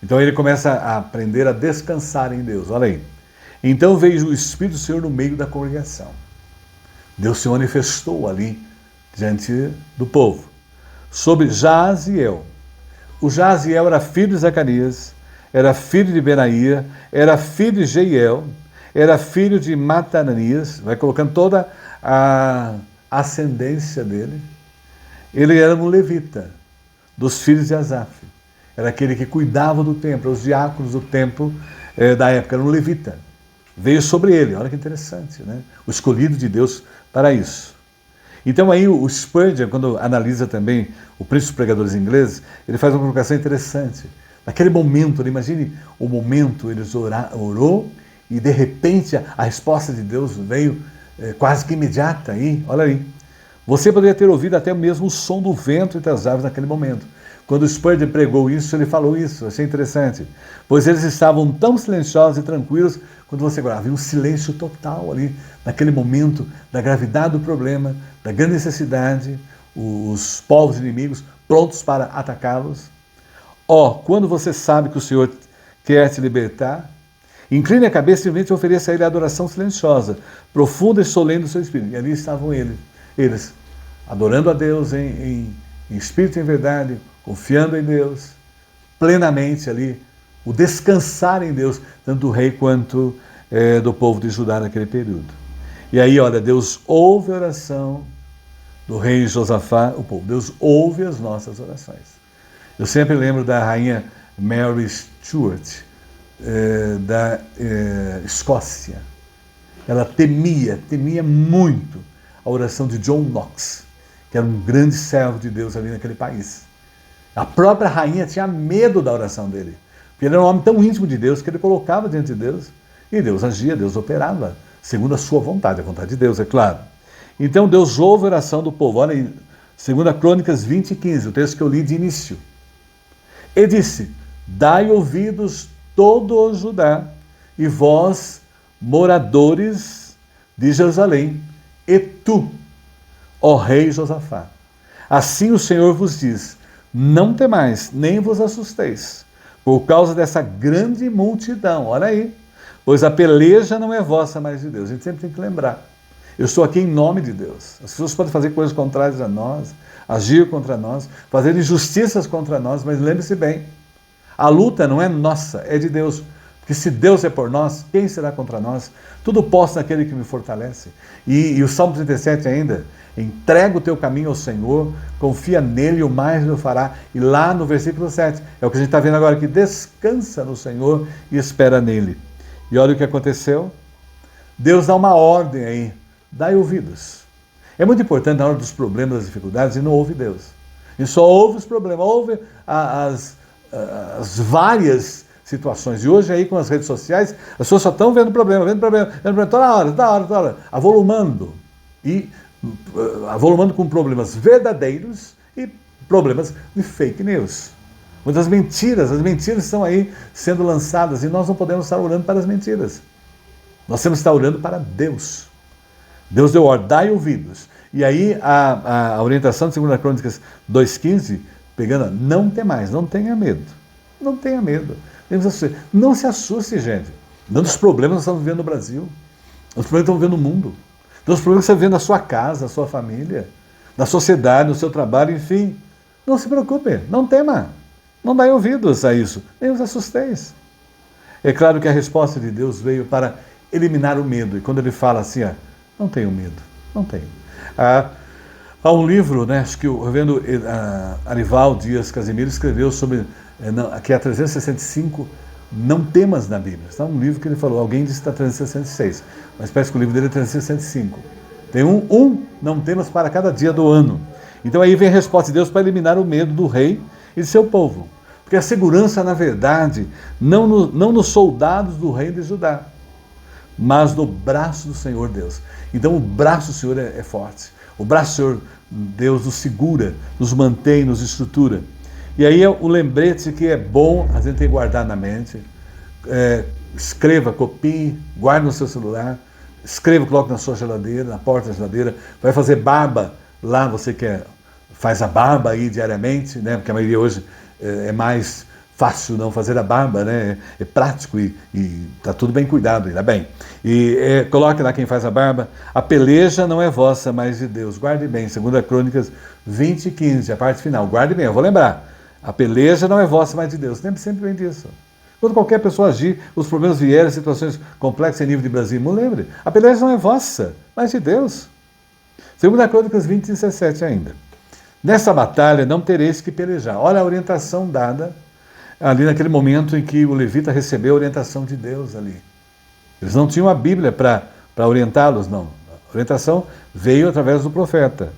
Então ele começa a aprender a descansar em Deus. Olha aí. Então veio o Espírito do Senhor no meio da congregação. Deus se manifestou ali diante do povo. Sobre Jaziel. O Jaziel era filho de Zacarias, era filho de Benaía, era filho de Jeiel, era filho de Matananias, vai colocando toda a ascendência dele. Ele era um levita, dos filhos de Asaf. Era aquele que cuidava do templo, os diáconos do templo da época, era um levita. Veio sobre ele, olha que interessante, né? O escolhido de Deus para isso. Então aí o Spurgeon, quando analisa também o Príncipe dos Pregadores Ingleses, ele faz uma colocação interessante. Naquele momento, imagine o momento, eles orou e de repente a resposta de Deus veio quase que imediata aí, olha aí. Você poderia ter ouvido até mesmo o som do vento entre as árvores naquele momento. Quando o Spurgeon pregou isso, ele falou isso, achei interessante. Pois eles estavam tão silenciosos e tranquilos quando você agora havia um silêncio total ali, naquele momento da gravidade do problema, da grande necessidade, os povos inimigos prontos para atacá-los. Quando você sabe que o Senhor quer te libertar, incline a cabeça e simplesmente ofereça a Ele a adoração silenciosa, profunda e solene do seu espírito. E ali estavam eles adorando a Deus em espírito e em verdade, confiando em Deus, plenamente ali, o descansar em Deus, tanto do rei quanto do povo de Judá naquele período. E aí, olha, Deus ouve a oração do rei Josafá, o povo. Deus ouve as nossas orações. Eu sempre lembro da rainha Mary Stuart, da Escócia. Ela temia muito a oração de John Knox, que era um grande servo de Deus ali naquele país. A própria rainha tinha medo da oração dele, porque ele era um homem tão íntimo de Deus que ele colocava diante de Deus, e Deus agia, Deus operava, segundo a sua vontade, a vontade de Deus, é claro. Então Deus ouve a oração do povo. Olha aí, 2 Crônicas 20:15, o texto que eu li de início. E disse: dai ouvidos todo o Judá, e vós, moradores de Jerusalém, e tu, ó rei Josafá. Assim o Senhor vos diz: não temais, nem vos assusteis, por causa dessa grande multidão. Olha aí, pois a peleja não é vossa, mas de Deus. A gente sempre tem que lembrar. Eu estou aqui em nome de Deus. As pessoas podem fazer coisas contrárias a nós, agir contra nós, fazer injustiças contra nós, mas lembre-se bem, a luta não é nossa, é de Deus. Porque se Deus é por nós, quem será contra nós? Tudo posso naquele que me fortalece. E o Salmo 37 ainda, entrega o teu caminho ao Senhor, confia nele e o mais ele fará. E lá no versículo 7, é o que a gente está vendo agora, que descansa no Senhor e espera nele. E olha o que aconteceu. Deus dá uma ordem aí, dai ouvidos. É muito importante na hora dos problemas, das dificuldades, e não ouve Deus. E só ouve os problemas, ouve as várias situações. E hoje aí com as redes sociais, as pessoas só estão vendo problema, toda hora, avolumando. E avolumando com problemas verdadeiros e problemas de fake news. Muitas mentiras, as mentiras estão aí sendo lançadas e nós não podemos estar orando para as mentiras. Nós temos que estar orando para Deus. Deus deu ordem, dai ouvidos. E aí a orientação de 2 Crônicas 2:15, pegando, não temais, não tenha medo. Não tenha medo. Não se assuste, gente. Tantos problemas nós estamos vivendo no Brasil. Os problemas que estamos vivendo no mundo. Tantos problemas que você vê na sua casa, na sua família, na sociedade, no seu trabalho, enfim. Não se preocupe, não tema. Não dai ouvidos a isso. Nem os assusteis. É claro que a resposta de Deus veio para eliminar o medo. E quando ele fala assim, não tenho medo, não tenho. Há um livro, né, acho que o reverendo Arival Dias Casimiro escreveu sobre, aqui é 365, não temas na Bíblia. Está um livro que ele falou, alguém disse que está 366, mas parece que o livro dele é 365. Tem um não temas para cada dia do ano. Então aí vem a resposta de Deus para eliminar o medo do rei e de seu povo. Porque a segurança, na verdade, não nos soldados do rei de Judá, mas no braço do Senhor Deus. Então o braço do Senhor é forte. O braço do Senhor Deus nos segura, nos mantém, nos estrutura. E aí é o lembrete que é bom a gente ter que guardar na mente. Escreva, copie, guarde no seu celular. Escreva, coloque na sua geladeira, na porta da geladeira. Vai fazer barba lá, você que faz a barba aí diariamente, né? Porque a maioria hoje é mais fácil não fazer a barba, né? É prático e está tudo bem cuidado, ainda bem. E coloque lá quem faz a barba. A peleja não é vossa, mas de Deus. Guarde bem, 2 Crônicas 20:15, a parte final. Guarde bem, eu vou lembrar. A peleja não é vossa, mas de Deus. Lembre sempre bem disso. Quando qualquer pessoa agir, os problemas vierem, situações complexas em nível de Brasil, não lembre. A peleja não é vossa, mas de Deus. 2 Crônicas 20:17 ainda. Nessa batalha não tereis que pelejar. Olha a orientação dada ali naquele momento em que o levita recebeu a orientação de Deus ali. Eles não tinham a Bíblia para orientá-los, não. A orientação veio através do profeta,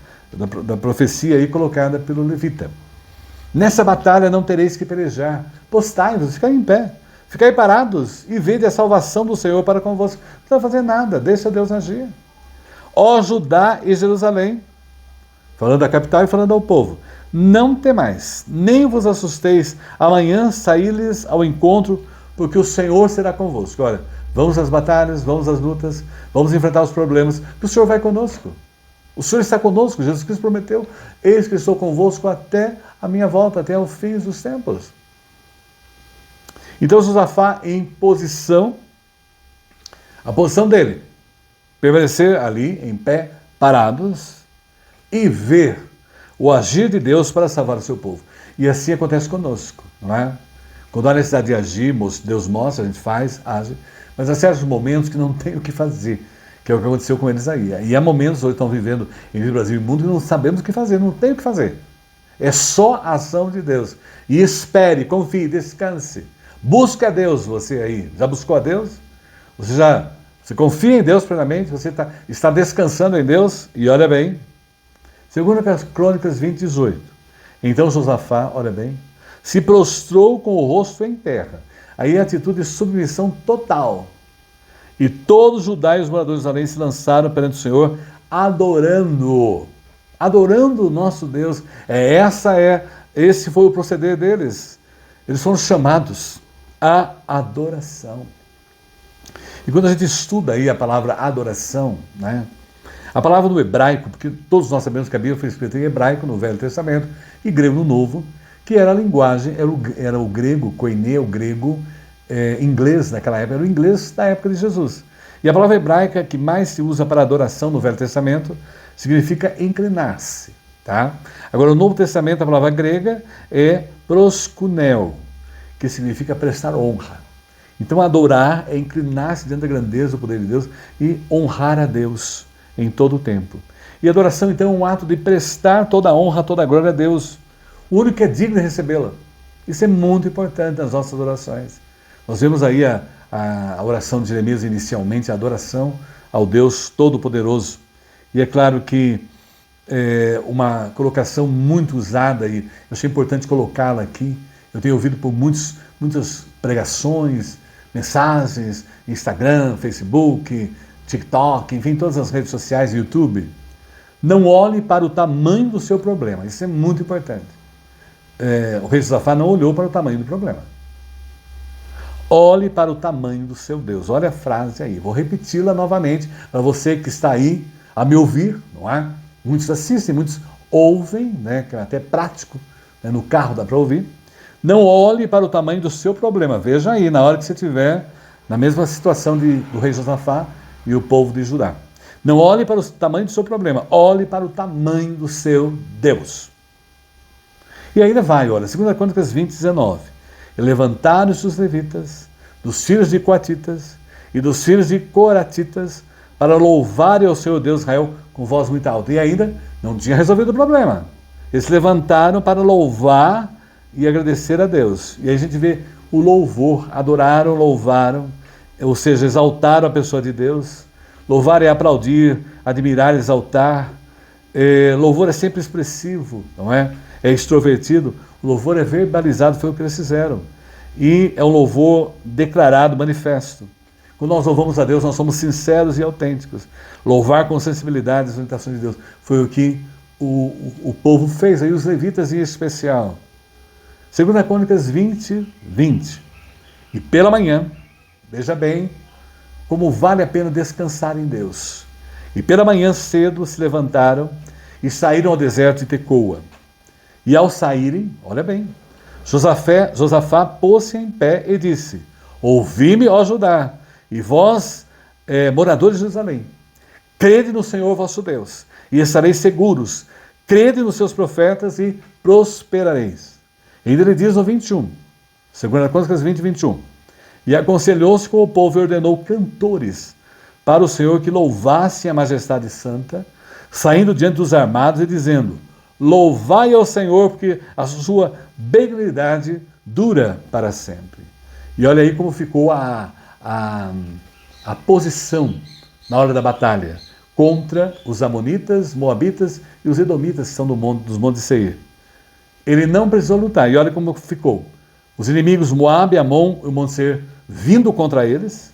da profecia aí colocada pelo levita. Nessa batalha não tereis que pelejar. Postai-vos, ficai em pé. Ficai parados e vede a salvação do Senhor para convosco. Não precisa fazer nada, deixa Deus agir. Ó Judá e Jerusalém, falando da capital e falando ao povo, não temais, nem vos assusteis, amanhã saí-lhes ao encontro, porque o Senhor será convosco. Olha, vamos às batalhas, vamos às lutas, vamos enfrentar os problemas, que o Senhor vai conosco. O Senhor está conosco, Jesus Cristo prometeu, eis que estou convosco até a minha volta, até o fim dos tempos. Então Josafá em posição, a posição dele, permanecer ali em pé, parados, e ver o agir de Deus para salvar o seu povo. E assim acontece conosco, não é? Quando há necessidade de agir, Deus mostra, a gente faz, age, mas há certos momentos que não tem o que fazer, que é o que aconteceu com eles aí. E há momentos hoje estão vivendo em Brasil e mundo que não sabemos o que fazer, não tem o que fazer. É só a ação de Deus. E espere, confie, descanse. Busque a Deus, você aí. Já buscou a Deus? Você confia em Deus plenamente? Você está descansando em Deus? E olha bem, 2 Crônicas 20:18. Então Josafá, olha bem, se prostrou com o rosto em terra. Aí a atitude de submissão total. E todos os Judá e os moradores de Jerusalém se lançaram perante o Senhor, adorando o nosso Deus. Esse foi o proceder deles. Eles foram chamados à adoração. E quando a gente estuda aí a palavra adoração, né? A palavra no hebraico, porque todos nós sabemos que a Bíblia foi escrita em hebraico no Velho Testamento e grego no Novo, que era a linguagem, era o grego, koiné, o grego inglês naquela época, era o inglês da época de Jesus. E a palavra hebraica que mais se usa para adoração no Velho Testamento significa inclinar-se. Tá? Agora, no Novo Testamento, a palavra grega é proskuneo, que significa prestar honra. Então, adorar é inclinar-se diante da grandeza do poder de Deus e honrar a Deus em todo o tempo. E adoração, então, é um ato de prestar toda a honra, toda a glória a Deus, o único que é digno de recebê-la. Isso é muito importante nas nossas orações. Nós vemos aí a oração de Jeremias inicialmente, a adoração ao Deus Todo-Poderoso. E é claro que uma colocação muito usada, e eu achei importante colocá-la aqui. Eu tenho ouvido por muitas pregações, mensagens, Instagram, Facebook, TikTok, enfim, todas as redes sociais, YouTube. Não olhe para o tamanho do seu problema. Isso é muito importante. O rei Josafá não olhou para o tamanho do problema. Olhe para o tamanho do seu Deus. Olha a frase aí. Vou repeti-la novamente para você que está aí a me ouvir, não é? Muitos assistem, muitos ouvem, né? Que é até prático, né? No carro dá para ouvir. Não olhe para o tamanho do seu problema. Veja aí, na hora que você estiver na mesma situação do rei Josafá e o povo de Judá. Não olhe para o tamanho do seu problema. Olhe para o tamanho do seu Deus. E ainda vai, olha, 2 Crônicas 20, 19. E levantaram-se os levitas, dos filhos de Coatitas e dos filhos de Coratitas, para louvarem ao Senhor Deus Israel com voz muito alta. E ainda não tinha resolvido o problema. Eles se levantaram para louvar e agradecer a Deus. E aí a gente vê o louvor, adoraram, louvaram, ou seja, exaltaram a pessoa de Deus. Louvar é aplaudir, admirar, exaltar. Louvor é sempre expressivo, não é? É extrovertido. O louvor é verbalizado, foi o que eles fizeram. E é um louvor declarado, manifesto. Quando nós louvamos a Deus, nós somos sinceros e autênticos. Louvar com sensibilidade as orientações de Deus. Foi o que o povo fez, aí os levitas em especial. 2 Crônicas 20, 20. E pela manhã, veja bem, como vale a pena descansar em Deus. E pela manhã cedo se levantaram e saíram ao deserto de Tecoa. E ao saírem, olha bem, Josafá pôs-se em pé e disse: ouvi-me, ó Judá, e vós, moradores de Jerusalém, crede no Senhor vosso Deus, e estareis seguros, crede nos seus profetas e prosperareis. E ainda ele diz no 21, 2 Crônicas 20, 21, e aconselhou-se com o povo e ordenou cantores para o Senhor que louvassem a majestade santa, saindo diante dos armados e dizendo: louvai ao Senhor, porque a sua benignidade dura para sempre. E olha aí como ficou a posição na hora da batalha contra os amonitas, moabitas e os edomitas, que são dos montes de Seir. Ele não precisou lutar, e olha como ficou. Os inimigos Moabe, Amon e o monte Seir vindo contra eles.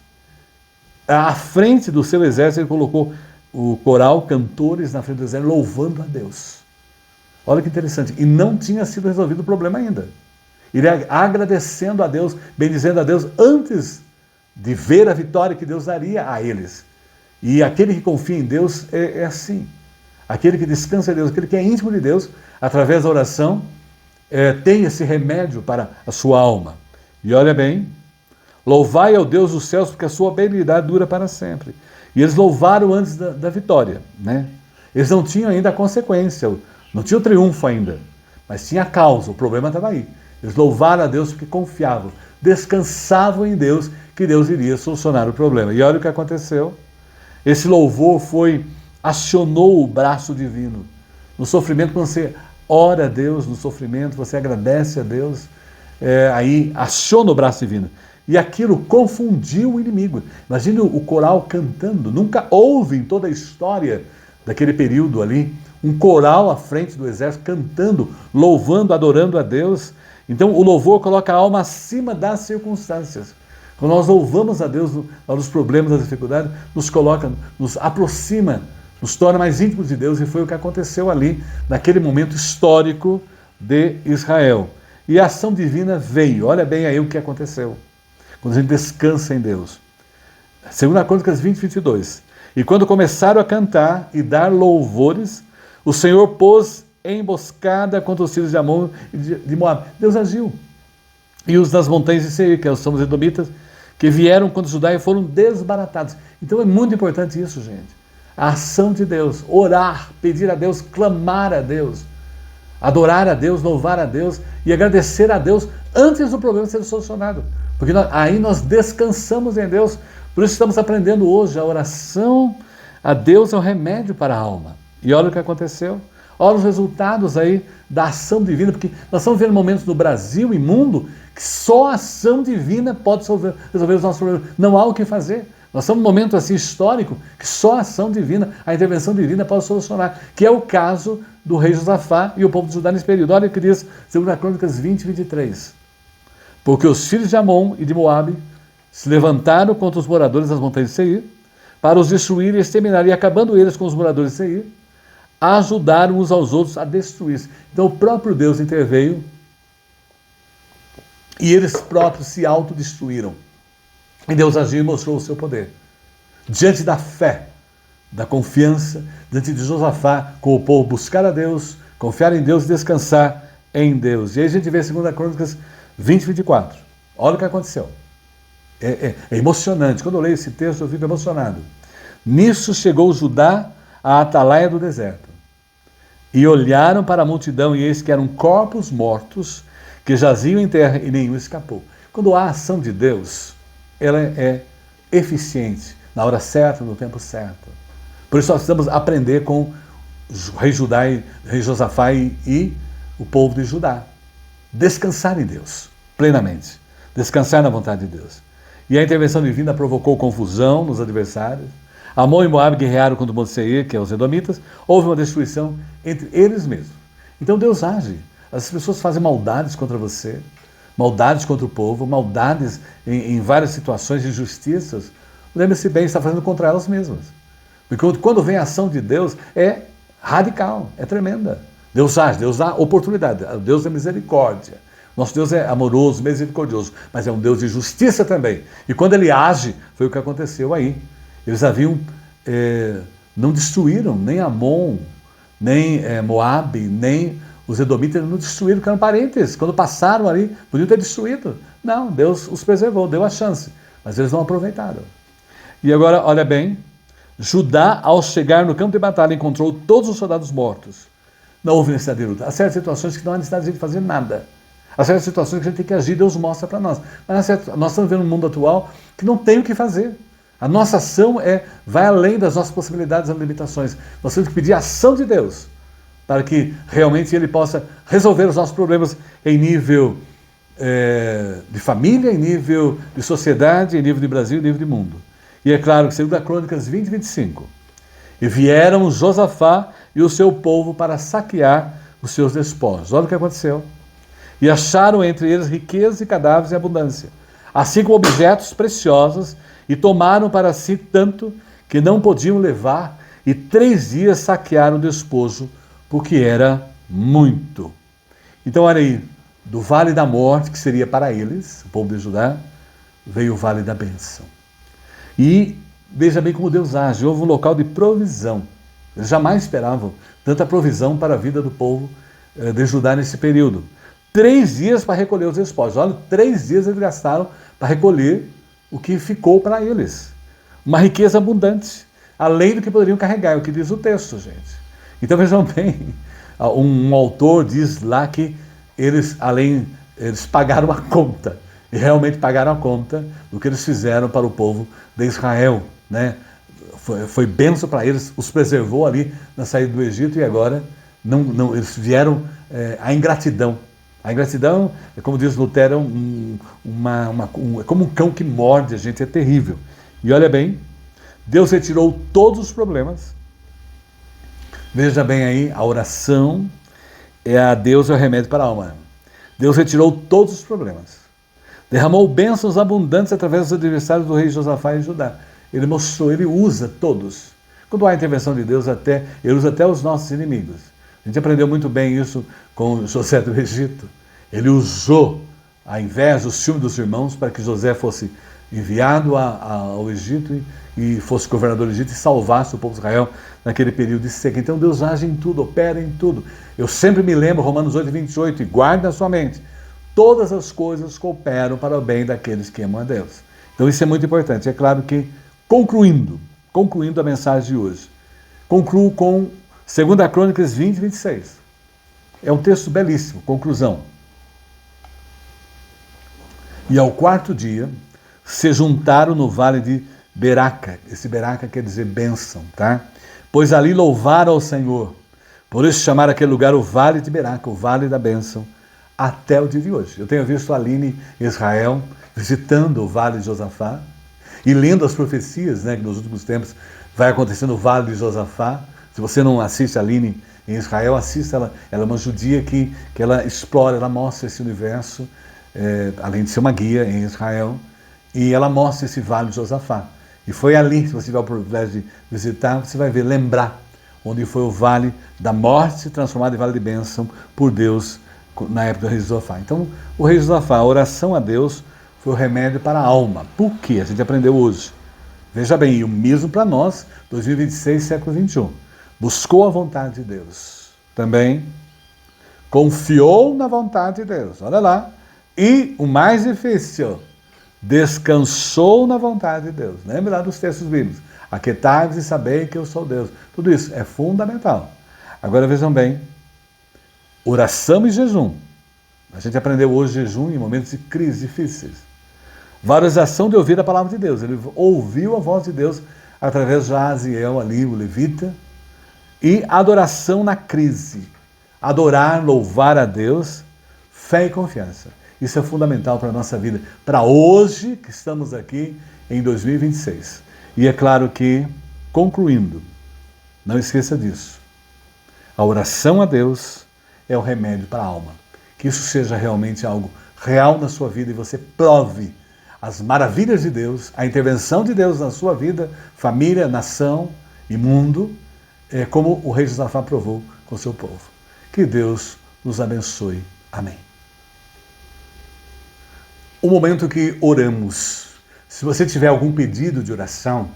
À frente do seu exército ele colocou o coral, cantores na frente do exército, louvando a Deus. Olha que interessante. E não tinha sido resolvido o problema ainda. Ele agradecendo a Deus, bendizendo a Deus, antes de ver a vitória que Deus daria a eles. E aquele que confia em Deus é assim. Aquele que descansa em Deus, aquele que é íntimo de Deus, através da oração, tem esse remédio para a sua alma. E olha bem, louvai ao Deus dos céus, porque a sua benignidade dura para sempre. E eles louvaram antes da vitória, né? Eles não tinham ainda a consequência, não tinha o triunfo ainda, mas tinha a causa, o problema estava aí. Eles louvaram a Deus porque confiavam, descansavam em Deus, que Deus iria solucionar o problema. E olha o que aconteceu. Esse louvor acionou o braço divino. No sofrimento, quando você ora a Deus, no sofrimento, você agradece a Deus, aí aciona o braço divino. E aquilo confundiu o inimigo. Imagine o coral cantando. Nunca houve em toda a história daquele período ali um coral à frente do exército cantando, louvando, adorando a Deus. Então o louvor coloca a alma acima das circunstâncias. Quando nós louvamos a Deus nos problemas, nas dificuldades, nos aproxima nos torna mais íntimos de Deus, e foi o que aconteceu ali, naquele momento histórico de Israel. E a ação divina veio, olha bem aí o que aconteceu, quando a gente descansa em Deus. 2 Crônicas 20, 22. E quando começaram a cantar e dar louvores, o Senhor pôs emboscada contra os filhos de Amon e de Moab. Deus agiu. E os das montanhas de Seir, que são os edomitas, que vieram contra Judá e foram desbaratados. Então é muito importante isso, gente. A ação de Deus, orar, pedir a Deus, clamar a Deus, adorar a Deus, louvar a Deus e agradecer a Deus antes do problema ser solucionado. Porque aí nós descansamos em Deus. Por isso estamos aprendendo hoje, a oração a Deus é um remédio para a alma. E olha o que aconteceu. Olha os resultados aí da ação divina, porque nós estamos vendo momentos no Brasil e mundo que só a ação divina pode resolver os nossos problemas. Não há o que fazer. Nós estamos num momento assim histórico que só a ação divina, a intervenção divina pode solucionar, que é o caso do rei Josafá e o povo de Judá nesse período. Olha o que diz 2 Crônicas 20, 23. Porque os filhos de Amon e de Moabe se levantaram contra os moradores das montanhas de Seir para os destruir e exterminar, e acabando eles com os moradores de Seir, ajudaram uns aos outros a destruir-se. Então o próprio Deus interveio e eles próprios se autodestruíram. E Deus agiu e mostrou o seu poder. Diante da fé, da confiança, diante de Josafá, com o povo buscar a Deus, confiar em Deus e descansar em Deus. E aí a gente vê 2 Crônicas 20, 24. Olha o que aconteceu. É emocionante. Quando eu leio esse texto, eu fico emocionado. Nisso chegou Judá à atalaia do deserto. E olharam para a multidão, e eis que eram corpos mortos, que jaziam em terra, e nenhum escapou. Quando há ação de Deus, ela é eficiente, na hora certa, no tempo certo. Por isso nós precisamos aprender com o rei Judá, rei Josafá e o povo de Judá. Descansar em Deus, plenamente. Descansar na vontade de Deus. E a intervenção divina provocou confusão nos adversários. Amon e Moabe guerrearam contra o Monte Seir, que é os edomitas. Houve uma destruição entre eles mesmos. Então Deus age. As pessoas fazem maldades contra você, maldades contra o povo, maldades em várias situações de injustiças. Lembre-se bem, está fazendo contra elas mesmas. Porque quando vem a ação de Deus, é radical, é tremenda. Deus age, Deus dá oportunidade, Deus é misericórdia. Nosso Deus é amoroso, misericordioso, mas é um Deus de justiça também. E quando Ele age, foi o que aconteceu aí. Eles não destruíram nem Amon, nem Moabe, nem os edomitas, não destruíram, porque eram parentes. Quando passaram ali, podiam ter destruído. Não, Deus os preservou, deu a chance, mas eles não aproveitaram. E agora, olha bem, Judá, ao chegar no campo de batalha, encontrou todos os soldados mortos. Não houve necessidade de luta. Há certas situações que não há necessidade de a gente fazer nada. Há certas situações que a gente tem que agir, Deus mostra para nós. Mas nós estamos vendo um mundo atual que não tem o que fazer. A nossa ação vai além das nossas possibilidades e limitações. Nós temos que pedir a ação de Deus para que realmente Ele possa resolver os nossos problemas em nível de família, em nível de sociedade, em nível de Brasil, em nível de mundo. E é claro que 2 Crônicas 20, 25. E vieram Josafá e o seu povo para saquear os seus despojos. Olha o que aconteceu. E acharam entre eles riquezas e cadáveres em abundância, assim como objetos preciosos, e tomaram para si tanto que não podiam levar, e 3 dias saquearam o despojo, porque era muito. Então, olha aí, do vale da morte, que seria para eles, o povo de Judá, veio o vale da bênção. E veja bem como Deus age, houve um local de provisão. Eles jamais esperavam tanta provisão para a vida do povo de Judá nesse período. 3 dias para recolher os despojos. Olha, 3 dias eles gastaram para recolher o que ficou para eles. Uma riqueza abundante, além do que poderiam carregar, é o que diz o texto, gente. Então vejam bem, um autor diz lá que eles pagaram a conta, e realmente pagaram a conta do que eles fizeram para o povo de Israel, né? Foi bênção para eles, os preservou ali na saída do Egito, e agora eles vieram à ingratidão. A ingratidão, como diz Lutero, é como um cão que morde a gente, é terrível. E olha bem, Deus retirou todos os problemas. Veja bem aí, a oração a Deus é o remédio para a alma. Deus retirou todos os problemas. Derramou bênçãos abundantes através dos adversários do rei Josafá e Judá. Ele mostrou, ele usa todos. Quando há intervenção de Deus, Ele usa até os nossos inimigos. A gente aprendeu muito bem isso com José do Egito. Ele usou a inveja, o ciúme dos irmãos, para que José fosse enviado ao Egito e fosse governador do Egito e salvasse o povo de Israel naquele período de seca. Então Deus age em tudo, opera em tudo. Eu sempre me lembro, Romanos 8:28, e guarde na sua mente, todas as coisas cooperam para o bem daqueles que amam a Deus. Então isso é muito importante. É claro que, concluindo a mensagem de hoje, concluo com 2 Crônicas 20:26. É um texto belíssimo, conclusão. E ao quarto dia, se juntaram no vale de Beraca. Esse Beraca quer dizer bênção, tá? Pois ali louvaram ao Senhor. Por isso chamaram aquele lugar o Vale de Beraca, o Vale da Bênção, até o dia de hoje. Eu tenho visto a Aline em Israel, visitando o Vale de Josafá, e lendo as profecias, né, que nos últimos tempos vai acontecer no Vale de Josafá. Se você não assiste a Aline em Israel, assista ela. Ela é uma judia que ela explora, ela mostra esse universo, além de ser uma guia em Israel, e ela mostra esse Vale de Josafá. E foi ali, se você tiver o privilégio de visitar, você vai ver, lembrar onde foi o Vale da Morte, transformado em Vale de Bênção por Deus na época do rei Josafá. Então, o rei Josafá, a oração a Deus, foi o remédio para a alma. Por quê? A gente aprendeu hoje. Veja bem, e o mesmo para nós, 2026, século 21. Buscou a vontade de Deus. Também confiou na vontade de Deus. Olha lá. E o mais difícil, descansou na vontade de Deus. Lembre lá dos textos bíblicos. Aquietai-vos e sabei que eu sou Deus. Tudo isso é fundamental. Agora vejam bem, oração e jejum. A gente aprendeu hoje jejum em momentos de crise difíceis. Valorização de ouvir a palavra de Deus. Ele ouviu a voz de Deus através de Aziel ali, o levita. E adoração na crise. Adorar, louvar a Deus, fé e confiança. Isso é fundamental para a nossa vida, para hoje que estamos aqui em 2026. E é claro que, concluindo, não esqueça disso. A oração a Deus é o remédio para a alma. Que isso seja realmente algo real na sua vida e você prove as maravilhas de Deus, a intervenção de Deus na sua vida, família, nação e mundo, como o rei Josafá provou com o seu povo. Que Deus nos abençoe. Amém. O momento que oramos. Se você tiver algum pedido de oração,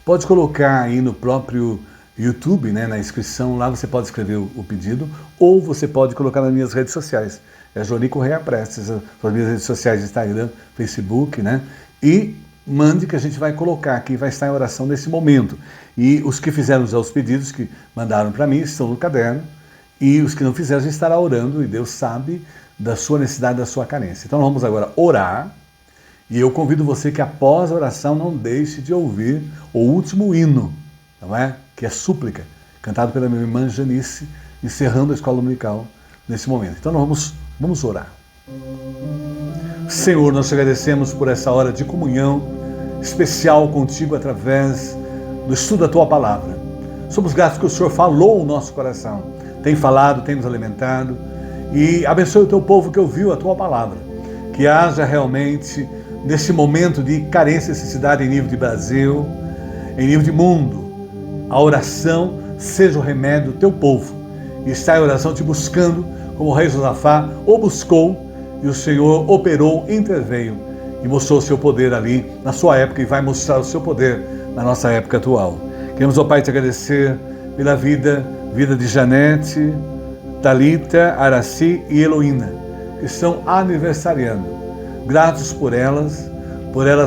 pode colocar aí no próprio YouTube, né, na inscrição, lá você pode escrever o pedido, ou você pode colocar nas minhas redes sociais. É Johnny Correia Prestes, as minhas redes sociais, Instagram, Facebook, né? E mande que a gente vai colocar aqui, vai estar em oração nesse momento. E os que fizeram já os pedidos, que mandaram para mim, estão no caderno, e os que não fizeram, a gente estará orando, e Deus sabe da sua necessidade, da sua carência. Então, nós vamos agora orar, e eu convido você que após a oração não deixe de ouvir o último hino, não é? Que é súplica, cantado pela minha irmã Janice, encerrando a escola dominical nesse momento. Então, nós vamos orar. Senhor, nós te agradecemos por essa hora de comunhão especial contigo através do estudo da tua palavra. Somos gratos que o Senhor falou o nosso coração, tem falado, tem nos alimentado, e abençoe o teu povo que ouviu a tua palavra. Que haja realmente, nesse momento de carência e necessidade em nível de Brasil, em nível de mundo, a oração seja o remédio do teu povo. E está em oração te buscando, como o rei Josafá o buscou, e o Senhor operou, interveio e mostrou o seu poder ali na sua época e vai mostrar o seu poder na nossa época atual. Queremos, ó Pai, te agradecer pela vida de Janete, Talita, Araci e Heloína, que estão aniversariando. Gratos por elas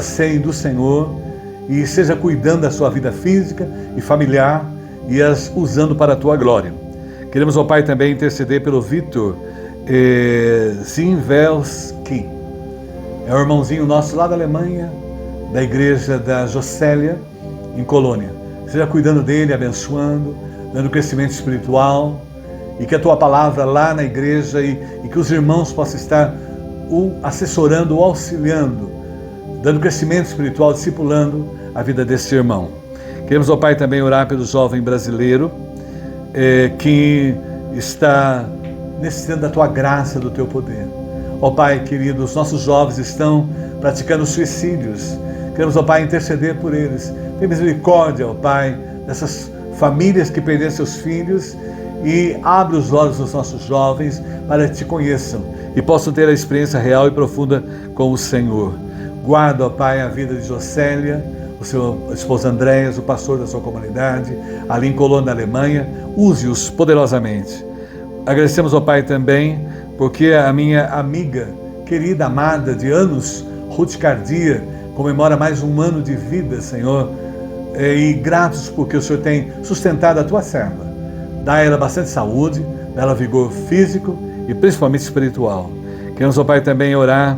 serem do Senhor e seja cuidando da sua vida física e familiar e as usando para a tua glória. Queremos, ó Pai, também interceder pelo Vitor Zinvelski. É um irmãozinho nosso lá da Alemanha, da igreja da Jocélia, em Colônia. Seja cuidando dele, abençoando, dando crescimento espiritual, e que a tua palavra lá na igreja e que os irmãos possam estar o assessorando, o auxiliando, dando crescimento espiritual, discipulando a vida desse irmão. Queremos, ó Pai, também orar pelo jovem brasileiro que está necessitando da tua graça, do teu poder. Ó Pai querido, os nossos jovens estão praticando suicídios. Queremos, ó Pai, interceder por eles. Tem misericórdia, ó Pai, dessas famílias que perderam seus filhos, e abre os olhos dos nossos jovens para que te conheçam e possam ter a experiência real e profunda com o Senhor. Guarda, ó Pai, a vida de Jocélia, o seu esposo Andréas, o pastor da sua comunidade, ali em Colônia, na Alemanha. Use-os poderosamente. Agradecemos, ó Pai, também porque a minha amiga, querida, amada de anos, Ruth Cardia, comemora mais um ano de vida, Senhor, e gratos porque o Senhor tem sustentado a tua serva. Dá a ela bastante saúde, dá a ela vigor físico e principalmente espiritual. Queremos, ó Pai, também orar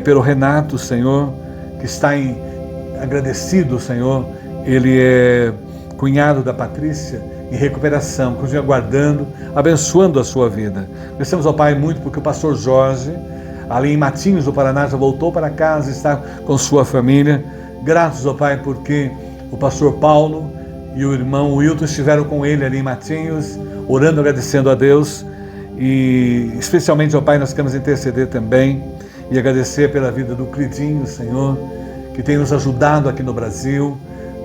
pelo Renato, Senhor, que está agradecido, Senhor. Ele é cunhado da Patrícia, em recuperação, continue aguardando, abençoando a sua vida. Agradecemos, ó Pai, muito porque o pastor Jorge, ali em Matinhos do Paraná, já voltou para casa, está com sua família. Gratos, ó Pai, porque o pastor Paulo e o irmão Wilton estiveram com ele ali em Matinhos, orando, agradecendo a Deus. E especialmente, ó Pai, nós queremos interceder também e agradecer pela vida do Cridinho, Senhor, que tem nos ajudado aqui no Brasil.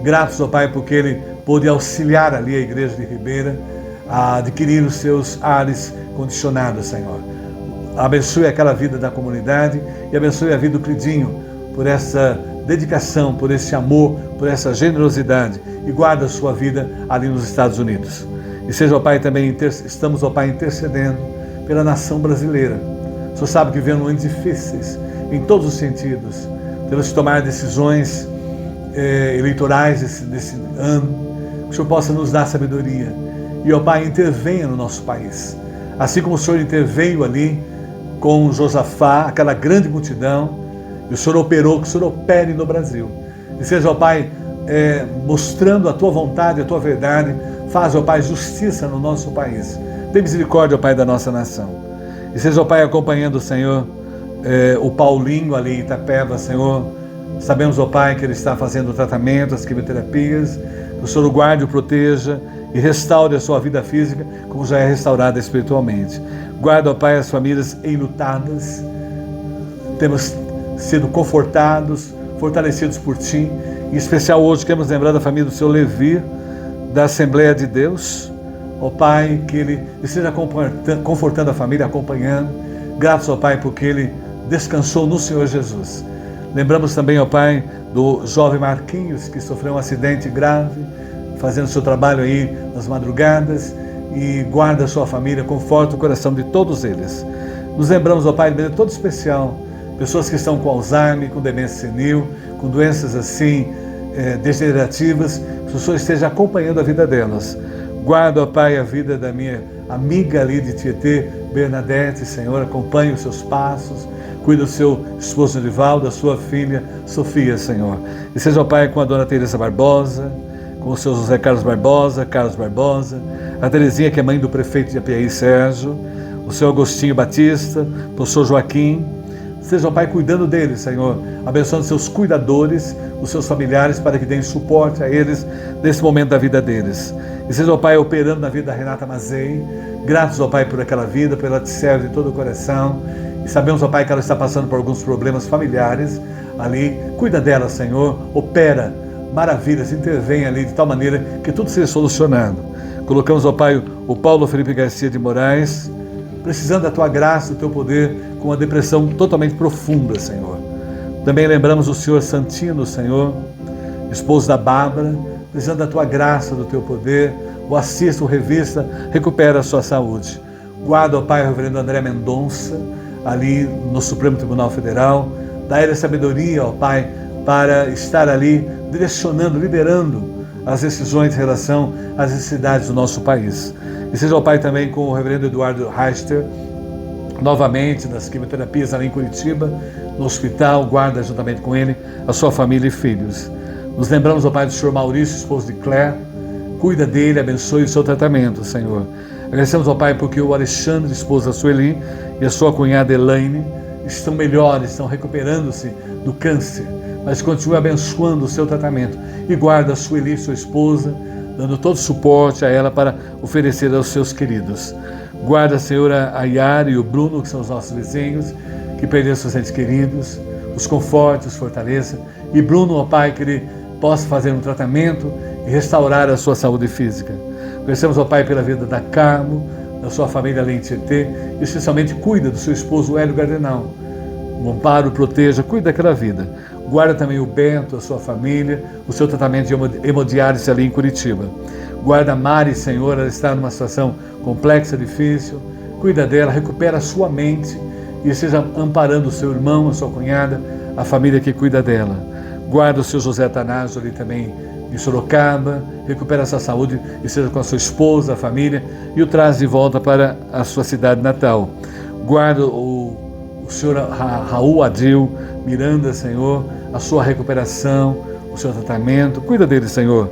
Gratos, ó Pai, porque ele pôde auxiliar ali a igreja de Ribeira a adquirir os seus ares condicionados, Senhor. Abençoe aquela vida da comunidade e abençoe a vida do Cridinho por essa dedicação, por esse amor, por essa generosidade, e guarda a sua vida ali nos Estados Unidos. E seja, ó Pai, também estamos, ó Pai, intercedendo pela nação brasileira. O Senhor sabe que vivemos momentos difíceis em todos os sentidos. Temos que tomar decisões eleitorais desse ano. Que o Senhor possa nos dar sabedoria. E, ó Pai, intervenha no nosso país. Assim como o Senhor interveio ali com Josafá, aquela grande multidão, e o Senhor operou, que o Senhor opere no Brasil. E seja, ó Pai, mostrando a Tua vontade, a Tua verdade. Faz, ó Pai, justiça no nosso país. Tem misericórdia, ó Pai, da nossa nação. E seja, ó Pai, acompanhando, Senhor, o Paulinho ali em Itapeva, Senhor. Sabemos, ó Pai, que ele está fazendo o tratamento, as quimioterapias. Que o Senhor o guarde, o proteja e restaure a sua vida física, como já é restaurada espiritualmente. Guarda, ó Pai, as famílias enlutadas. Temos sido confortados, fortalecidos por Ti. Em especial hoje queremos lembrar da família do Senhor Levi, da Assembleia de Deus. Ó Pai, que Ele esteja confortando a família, acompanhando. Graças, ó Pai, porque Ele descansou no Senhor Jesus. Lembramos também, ó Pai, do jovem Marquinhos, que sofreu um acidente grave, fazendo seu trabalho aí nas madrugadas, e guarda a sua família, conforta o coração de todos eles. Nos lembramos, ó Pai, de maneira toda especial, pessoas que estão com Alzheimer, com demência senil, com doenças assim, degenerativas, que o Senhor esteja acompanhando a vida delas. Guarda, ó Pai, a vida da minha amiga ali de Tietê, Bernadette, Senhor, acompanhe os seus passos, cuida do seu esposo Nivaldo, da sua filha Sofia, Senhor. E seja, ó Pai, com a dona Teresa Barbosa, com o seu José Carlos Barbosa, a Terezinha, que é mãe do prefeito de Apiaí, Sérgio, o seu Agostinho Batista, o professor Joaquim. Seja, ó Pai, cuidando deles, Senhor, abençoando seus cuidadores, os seus familiares, para que deem suporte a eles nesse momento da vida deles. E seja, ó Pai, operando na vida da Renata Mazei. Gratos, ó Pai, por aquela vida, por ela te serve de todo o coração. E sabemos, ó Pai, que ela está passando por alguns problemas familiares ali. Cuida dela, Senhor, opera maravilhas, intervém ali de tal maneira que tudo seja solucionado. Colocamos, ó Pai, o Paulo Felipe Garcia de Moraes, precisando da Tua graça, do Teu poder, com uma depressão totalmente profunda, Senhor. Também lembramos o Senhor Santino, Senhor, esposo da Bárbara, precisando da Tua graça, do Teu poder. O assista, o revista, recupera a sua saúde. Guarda, ó Pai, o reverendo André Mendonça, ali no Supremo Tribunal Federal. Dá ele a sabedoria, ó Pai, para estar ali direcionando, liderando as decisões em relação às necessidades do nosso país. E seja, ó Pai, também com o reverendo Eduardo Reister, novamente das quimioterapias ali em Curitiba, no hospital. Guarda juntamente com ele a sua família e filhos. Nos lembramos, ó Pai, do Senhor Maurício, esposo de Claire. Cuida dele, abençoe o seu tratamento, Senhor. Agradecemos, ó Pai, porque o Alexandre, esposo da Sueli, e a sua cunhada Elaine estão melhores, estão recuperando-se do câncer, mas continue abençoando o seu tratamento. E guarda a Sueli, sua esposa, dando todo o suporte a ela para oferecer aos seus queridos. Guarda, Senhor, a Yara e o Bruno, que são os nossos vizinhos, que perderam seus entes queridos, os conforte, os fortaleça. E Bruno, ó Pai, que ele possa fazer um tratamento e restaurar a sua saúde física. Agradecemos ao Pai pela vida da Carmo, da sua família além de Tietê, e especialmente cuida do seu esposo Hélio Gardenal. O amparo, proteja, cuida daquela vida. Guarda também o Bento, a sua família, o seu tratamento de hemodiálise ali em Curitiba. Guarda a Mari, Senhor, ela está numa situação complexa, difícil. Cuida dela, recupera a sua mente e esteja amparando o seu irmão, a sua cunhada, a família que cuida dela. Guarda o seu José Atanásio ali também em Sorocaba, recupera a sua saúde e seja com a sua esposa, a família, e o traz de volta para a sua cidade natal. Guarda o senhor Raul Adil Miranda, Senhor, a sua recuperação, o seu tratamento, cuida dele, Senhor.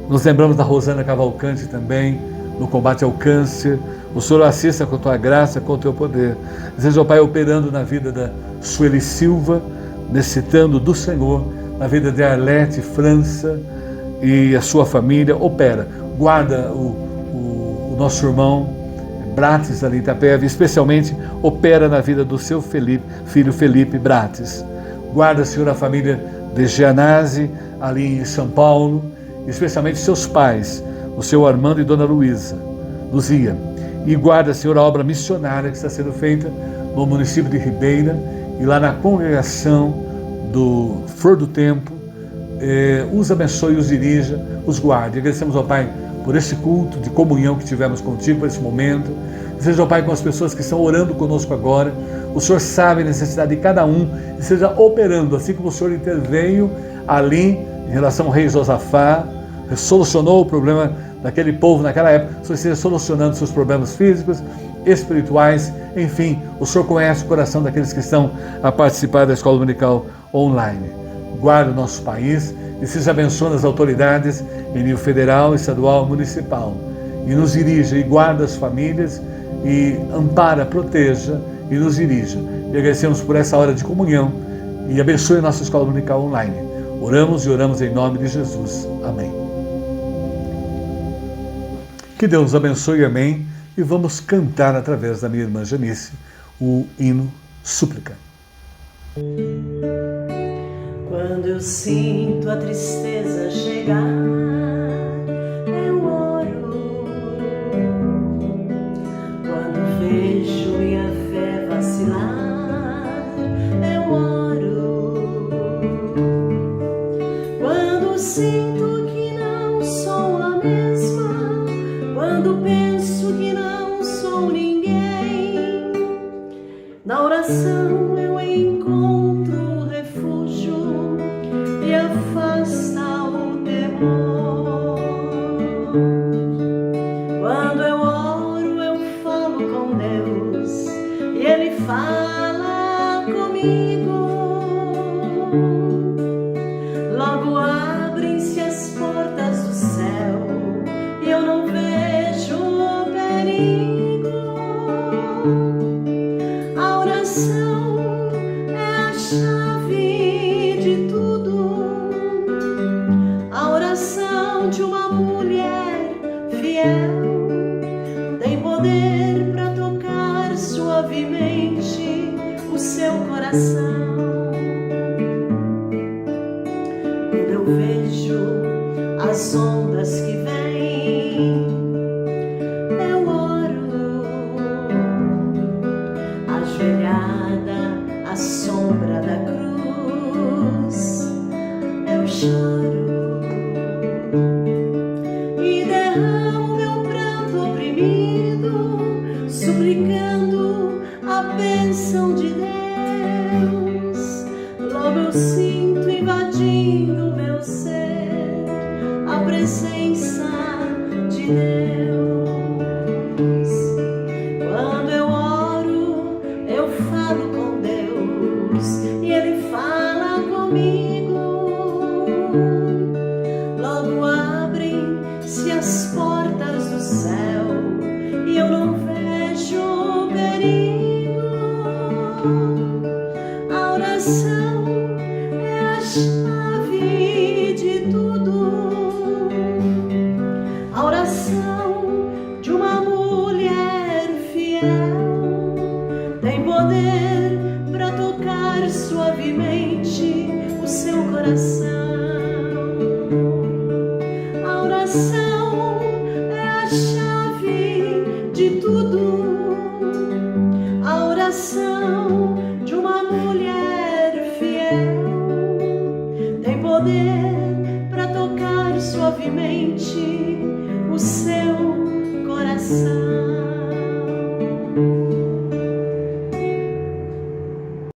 Nos lembramos da Rosana Cavalcante também, no combate ao câncer. O Senhor assista com a tua graça, com o teu poder. Desejo, ó Pai, operando na vida da Sueli Silva, necessitando do Senhor, na vida de Arlete França e a sua família. Opera, guarda o nosso irmão Brates ali em Itapeva, especialmente opera na vida do seu filho Felipe Brates. Guarda, Senhor, a família de Gianazzi ali em São Paulo, especialmente seus pais, o seu Armando e Dona Luzia. E guarda, Senhor, a obra missionária que está sendo feita no município de Ribeira e lá na congregação do Flor do Tempo. Os abençoe, os dirija, os guarde. Agradecemos ao Pai por esse culto de comunhão que tivemos contigo, por esse momento. Seja, ó Pai, com as pessoas que estão orando conosco agora. O Senhor sabe a necessidade de cada um e seja operando, assim como o Senhor interveio ali em relação ao rei Josafá, solucionou o problema daquele povo naquela época. O Senhor esteja solucionando seus problemas físicos, espirituais, enfim, o Senhor conhece o coração daqueles que estão a participar da Escola Dominical online. Guarda o nosso país e seja abençoando as autoridades em nível federal, estadual, municipal. E nos dirija e guarda as famílias e ampara, proteja e nos dirija. E agradecemos por essa hora de comunhão e abençoe a nossa Escola Dominical online. Oramos e oramos em nome de Jesus. Amém. Que Deus nos abençoe, amém. E vamos cantar através da minha irmã Janice o hino Súplica. Quando eu sinto a tristeza chegar, eu oro. Quando vejo minha fé vacilar, eu oro. Quando sinto que não sou a mesma, quando penso que não sou ninguém, na oração eu encontro refúgio e afasta o temor. Quando eu oro, eu falo com Deus e Ele fala comigo. Logo abrem-se as portas do céu e eu não vejo perigo. A oração é a chave de tudo. A oração de uma mulher fiel tem poder para tocar suavemente o seu coração. Quando eu vejo as ondas que vêm, eu oro. Ajoelhada à sombra da cruz, eu choro e derramo meu pranto oprimido, suplicando a bênção de Deus. Logo eu sinto invadindo meu ser a presença de Deus. Quando eu oro, eu falo com Deus e Ele fala comigo. Logo abrem-se as portas do céu e eu não vejo perigo. A oração é a chave de tudo. A oração de uma mulher fiel tem poder para tocar suavemente o seu coração. poder